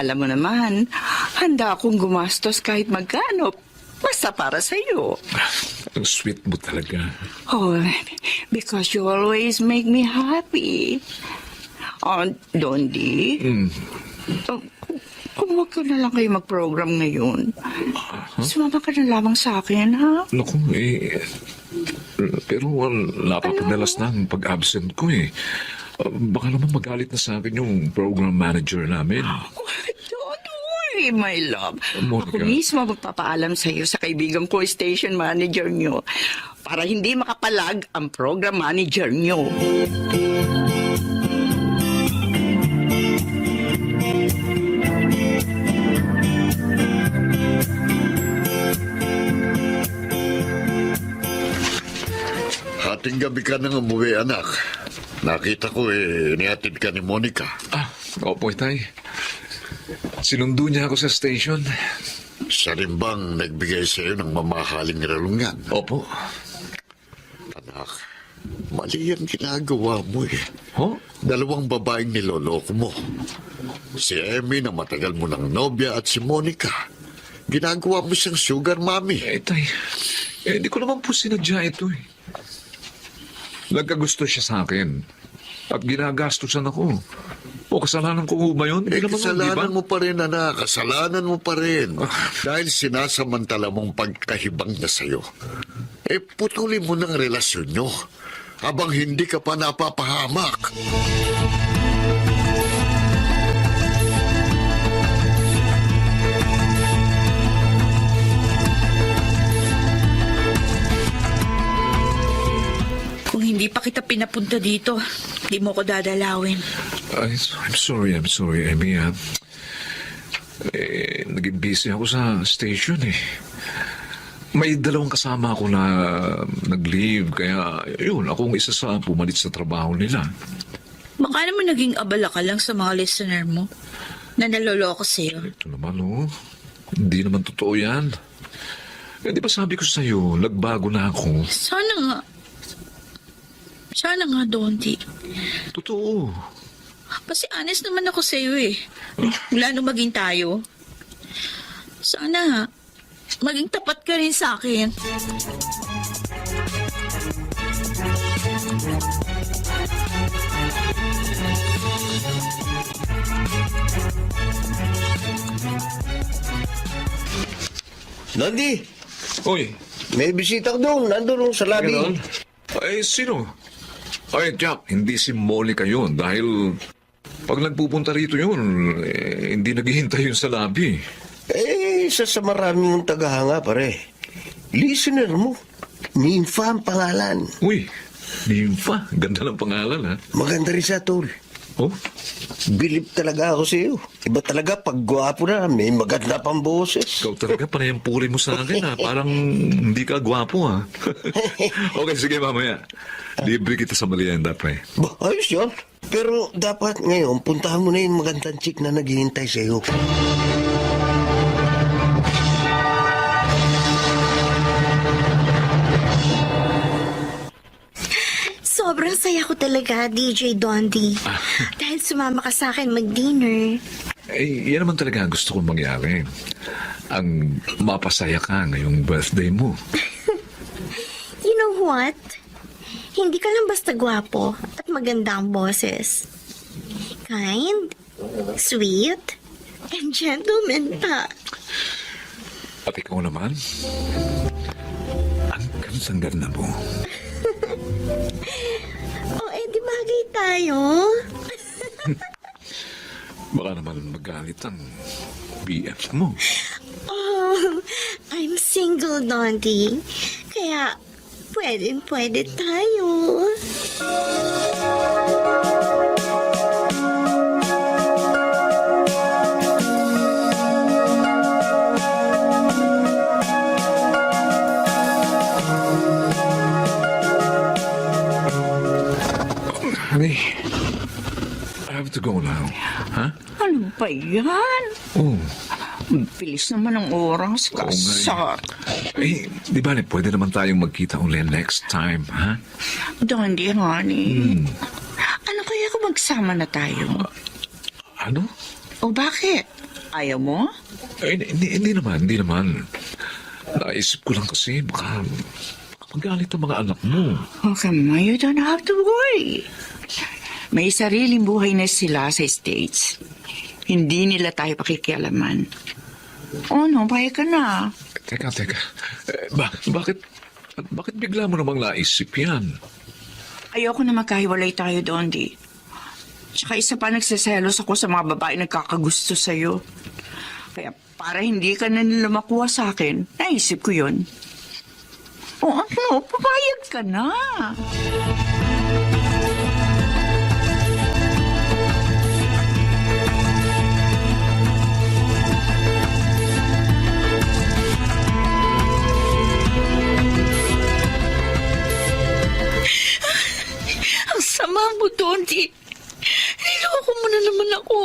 Speaker 2: Alam mo naman, handa akong gumastos kahit magkano. Basta para sa'yo.
Speaker 3: Ang sweet mo talaga.
Speaker 2: Oh, because you always make me happy. Oh, Dondi. Kung wag ka na lang kayo mag-program ngayon, sumama ka na lamang sa akin, ha?
Speaker 3: Naku, pero napapadalas na ang pag-absent ko eh. Baka naman magalit na sa akin yung program manager namin.
Speaker 2: Don't worry, my love.
Speaker 3: Monica.
Speaker 2: Ako mismo magpapaalam sa iyo sa kaibigan ko, station manager nyo, para hindi makapalag ang program manager nyo.
Speaker 7: Hating gabi ka nang umuwi, anak. Nakita ko nihatid ka ni Monica.
Speaker 3: Opo, Itay. Sinundo niya ako sa station.
Speaker 7: Siya rin bang nagbigay sa iyo ng mamahaling relungan?
Speaker 3: Opo.
Speaker 7: Anak, mali ang ginagawa mo eh.
Speaker 3: Huh?
Speaker 7: Dalawang babaeng niloloko mo. Si Emmy na matagal mo ng nobya at si Monica. Ginagawa mo siyang sugar mommy.
Speaker 3: Itay, hindi ko naman po sinadya ito eh. Nagkagusto siya sa akin at ginagastusan ako. O kasalanan ko ba yun? Hindi naman, di ba?
Speaker 7: Kasalanan mo pa rin, anak. Kasalanan mo pa rin. Dahil sinasamantala mong pagkahibang na sa'yo. Putulin mo ng relasyon nyo habang hindi ka pa napapahamak.
Speaker 11: Kung hindi pa kita pinapunta dito, di mo ko dadalawin.
Speaker 3: I'm sorry, Amy. Naging busy ako sa station eh. May dalawang kasama ako na nag-leave, kaya yun, ako ang isa sa pumalit sa trabaho nila.
Speaker 11: Baka naman naging abala ka lang sa mga listener mo na naloloko sa'yo.
Speaker 3: Ito naman, hindi naman totoo yan. Di ba sabi ko sa'yo, nagbago na ako.
Speaker 11: Sana nga, Donti.
Speaker 3: Totoo.
Speaker 11: Kasi honest naman ako sa'yo eh. Mula nung maging tayo. Sana, maging tapat ka rin sa akin.
Speaker 6: Nandi,
Speaker 3: Uy,
Speaker 6: may bisita ko doon. Nandun sa lobby.
Speaker 3: Ganon? Ay, sino? Ay, Jack, hindi si Monica yun dahil pag nagpupunta rito yun, hindi naghihintay yun sa lobby.
Speaker 6: Isa sa maraming tagahanga, pare. Listener mo. Nympha ang pangalan.
Speaker 3: Uy, Nympha, ganda ng pangalan ha.
Speaker 6: Maganda rin siya, tol.
Speaker 3: Oh,
Speaker 6: Bilib talaga ako sa iyo. Iba talaga pag gwapo na, may maganda pang boses.
Speaker 3: ikaw talaga panayang puri mo sa akin ha. Parang hindi ka gwapo ha. Okay, sige mamaya. Libre kita sa merienda, pre.
Speaker 6: Ayos yun. Pero dapat ngayon, puntahan mo na yung magandang chick na naghihintay sa iyo.
Speaker 4: Sobrang saya ko talaga, DJ Dondi. Dahil sumama ka sa akin mag-dinner.
Speaker 3: Yan naman talaga ang gusto kong mangyari. Ang mapasaya ka ngayong birthday mo.
Speaker 4: You know what? Hindi ka lang basta gwapo at maganda ang boses. Kind, sweet, and gentleman pa.
Speaker 3: At ikaw naman, ang ganda mo.
Speaker 4: Di bagay tayo.
Speaker 3: Baka naman magalit ang BF mo.
Speaker 4: I'm single, Dondi. Kaya, pwede tayo.
Speaker 3: Honey, I have to go now. Ha?
Speaker 2: Ano ba yan?
Speaker 3: Oh,
Speaker 2: Bilis naman ang oras,
Speaker 3: Oo nga
Speaker 2: kasar.
Speaker 3: di ba pwede naman tayong magkita ulit next time, ha?
Speaker 2: Dondi, honey. Ano kaya kung magsama na tayo?
Speaker 3: Ano?
Speaker 2: O bakit? Ayaw mo?
Speaker 3: Hindi naman. Naisip ko lang kasi, baka magalit ang mga anak mo.
Speaker 2: Okay, ma, you don't have to worry. May sariling buhay na sila sa States. Hindi nila tayo pakikialaman. Oh no, payag ka na.
Speaker 3: Teka. Bakit bigla mo namang naisip yan?
Speaker 2: Ayoko na magkahiwalay tayo, Dondi. Tsaka isa pa nagsiselos ako sa mga babae nagkakagusto sa'yo. Kaya para hindi ka na nila makuha sa akin, naisip ko yun. O ano, papayag ka na. Ang sama mo, Dondi. Niloko mo na naman ako.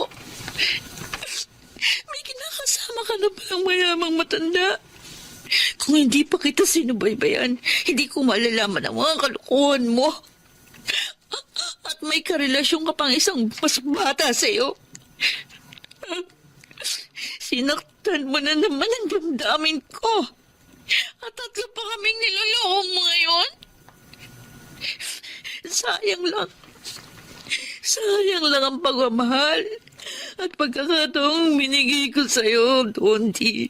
Speaker 2: May kinakasama ka na palang mayamang matanda. Kung hindi pa kita sinubaybayan, hindi ko malalaman ang mga kalukuhan mo. At may karelasyon ka pang isang mas bata sa'yo. Sinaktan mo na naman ang damdamin ko. At tatlo pa kaming niloloko mo ngayon. Sayang lang.
Speaker 11: Sayang lang ang pagmamahal at pagkakataong binigay ko sa'yo, Tonti.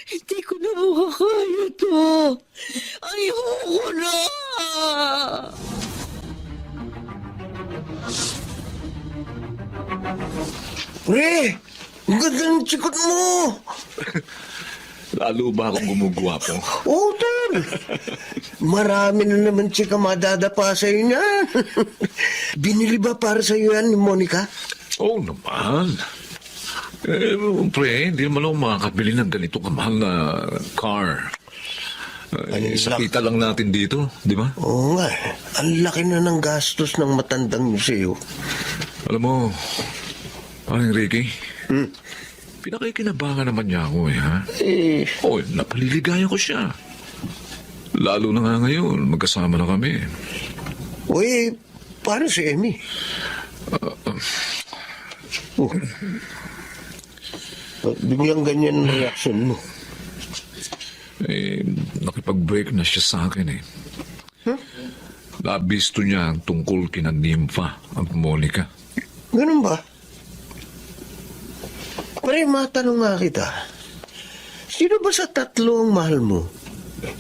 Speaker 11: Hindi ko na makakaya to. Ayoko na.
Speaker 6: Pre, ang ganda ng tsikot mo.
Speaker 3: Lalo ba akong gumugwapo?
Speaker 6: Oo, tol. Marami na naman tsika madadapa sa'yo niyan. Binili ba para sa'yo yan ni Monica?
Speaker 3: Oo naman. Pre, hindi naman ako makakabili ng ganito kamahal na car. Sa kita lang natin dito, di ba?
Speaker 6: Oo nga. Ang laki na ng gastos ng matandang museo.
Speaker 3: Alam mo, parang Ricky, pinakikinabangan naman niya ako ha? Oo, napaliligayan ko siya. Lalo na nga ngayon, magkasama na kami.
Speaker 6: Uy, paano si Emmy? Biglang ganyan ang reaction mo.
Speaker 3: Nakipag-break na siya sa akin eh. Nabisto niya ang tungkol kina Nympha at Monica.
Speaker 6: Ganun ba? Pare, matanong nga kita. Sino ba sa tatlo ang mahal mo?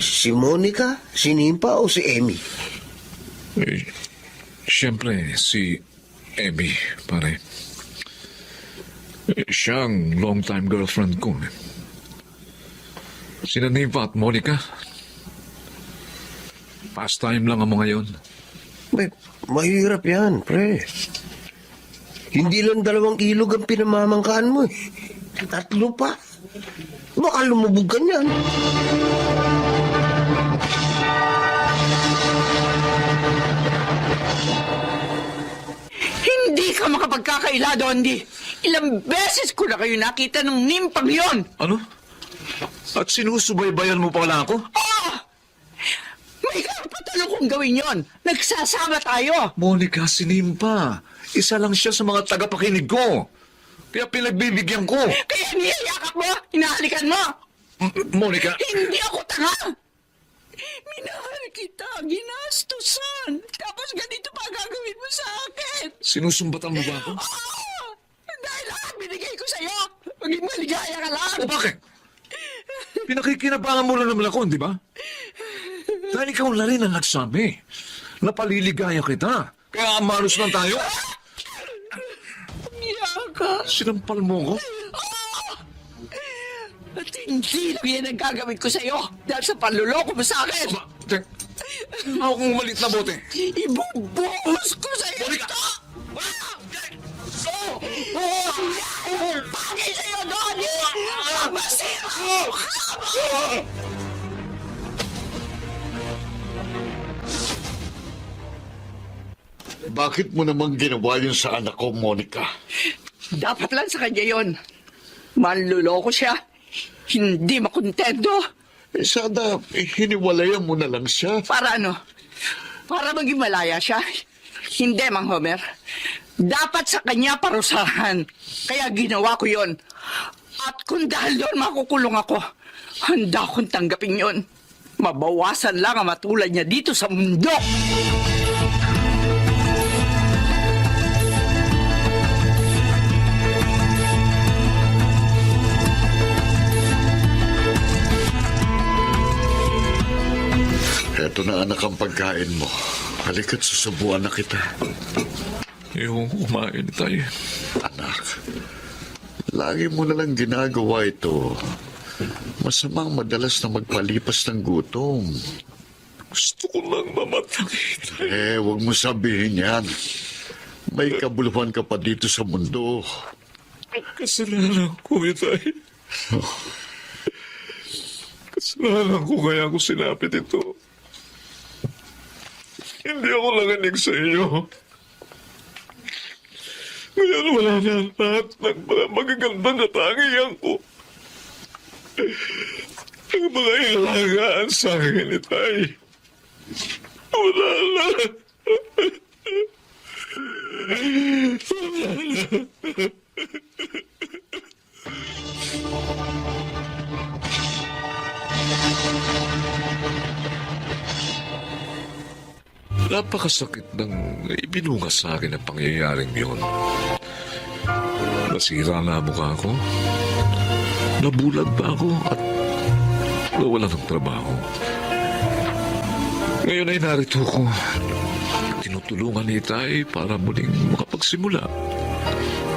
Speaker 6: Si Monica, si Nympha o si Emmy?
Speaker 3: Siyempre, si Emmy, pare. Siya ang long-time girlfriend ko. Sina Nympha at Monica. Pastime lang ang mga yun.
Speaker 6: Mahirap yan, pre. Hindi lang 2 ilog ang pinamamangkaan mo eh. 3 pa. Baka lumubog ka niyan.
Speaker 2: Hindi ka makapagkakaila, Dondi. Ilang beses ko na kayo nakita ng nimpang yon.
Speaker 3: Ano? At sinusubaybayan mo pala ako?
Speaker 2: May karapatan akong gawin yon. Nagsasama tayo.
Speaker 3: Monica, si Nympha. Isa lang siya sa mga tagapakinig ko. Kaya pinagbibigyan ko.
Speaker 2: Kaya niyayakap mo, hinahalikan mo.
Speaker 3: Monica!
Speaker 2: Hindi ako tanga. Minahal kita, ginastusan. Tapos ganito pa gagawin mo sa akin.
Speaker 3: Sinusumbatan mo ba ako?
Speaker 2: Dahil lahat binigay ko sa'yo. Maging maligaya ka lang.
Speaker 3: O bakit? Pinakikinabangan mo lang naman ako, di ba? Dahil ikaw na rin ang nagsabi. Napaliligaya kita. Kaya amanos lang tayo.
Speaker 2: Yaka.
Speaker 3: Sinampal mo ko?
Speaker 2: At hindi lang yan ang gagawin ko sa'yo. Dahil sa panluloko mo sa akin.
Speaker 3: Ako kong malit na bote.
Speaker 2: Ibubuhos ko sa'yo ito. Bagay sa'yo doon. Masira ko.
Speaker 7: Bakit mo naman ginawa yun sa anak ko, Monica?
Speaker 2: Dapat lang sa kanya yon. Manluloko siya. Hindi makontento.
Speaker 7: Sana hiniwalayan mo na lang siya.
Speaker 2: Para ano? Para maging malaya siya? Hindi, Mang Homer. Dapat sa kanya parusahan. Kaya ginawa ko yon. At kung dahil doon makukulong ako, handa akong tanggapin yon. Mabawasan lang ang matulad niya dito sa mundo.
Speaker 7: Eto na anak ang pagkain mo. Halika't susubuan na kita.
Speaker 3: Yung kumain tayo.
Speaker 7: Anak, lagi mo na lang ginagawa ito. Masamang madalas na magpalipas ng gutom.
Speaker 3: Gusto ko lang mamatay.
Speaker 7: Huwag mo sabihin yan. May kabuluhan ka pa dito sa mundo.
Speaker 3: Kasalanan ko, Itay. Kasalanan ko kaya ako sinapit ito. Hindi ako nanganig sa iyo. Ngayon wala na ang lahat ng mga magagandang katangian ko. Ang mga ilagaan sa akin, Itay. Wala na. Wala na. napakasakit ng ibinungas sa akin ang pangyayaring yun. Nasira na ang mukha ko. Nabulag pa ako at nawala ng trabaho. Ngayon ay narito ko. Tinutulungan ni Itay para muling makapagsimula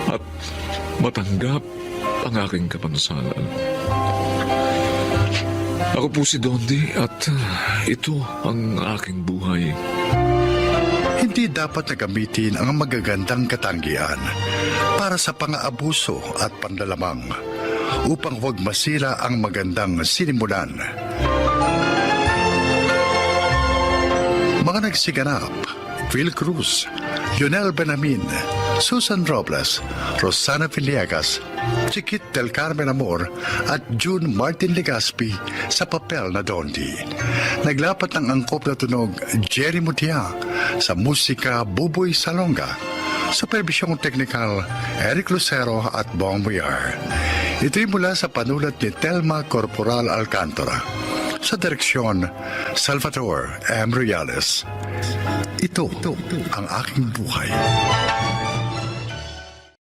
Speaker 3: at matanggap ang aking kapansanan. Ako po si Dondi at ito ang aking buhay.
Speaker 1: Hindi dapat na gamitin ang magagandang katanggihan para sa pang-aabuso at panlalamang upang huwag masira ang magandang sinimulan. Mga nagsiganap, Phil Cruz, Lionel Benamin, Susan Robles, Rosana Villegas, Chiquit del Carmen Amor at June Martin Legaspi sa papel na Dondi. Naglapat ng angkop na tunog Jerry Mutia, sa musika Buboy Salonga, superbisyong teknikal Eric Lucero at Bong Buyar. Ito'y mula sa panulat ni Telma Corporal Alcantara. Sa direksyon, Salvador M. Reales. Ito ang aking buhay.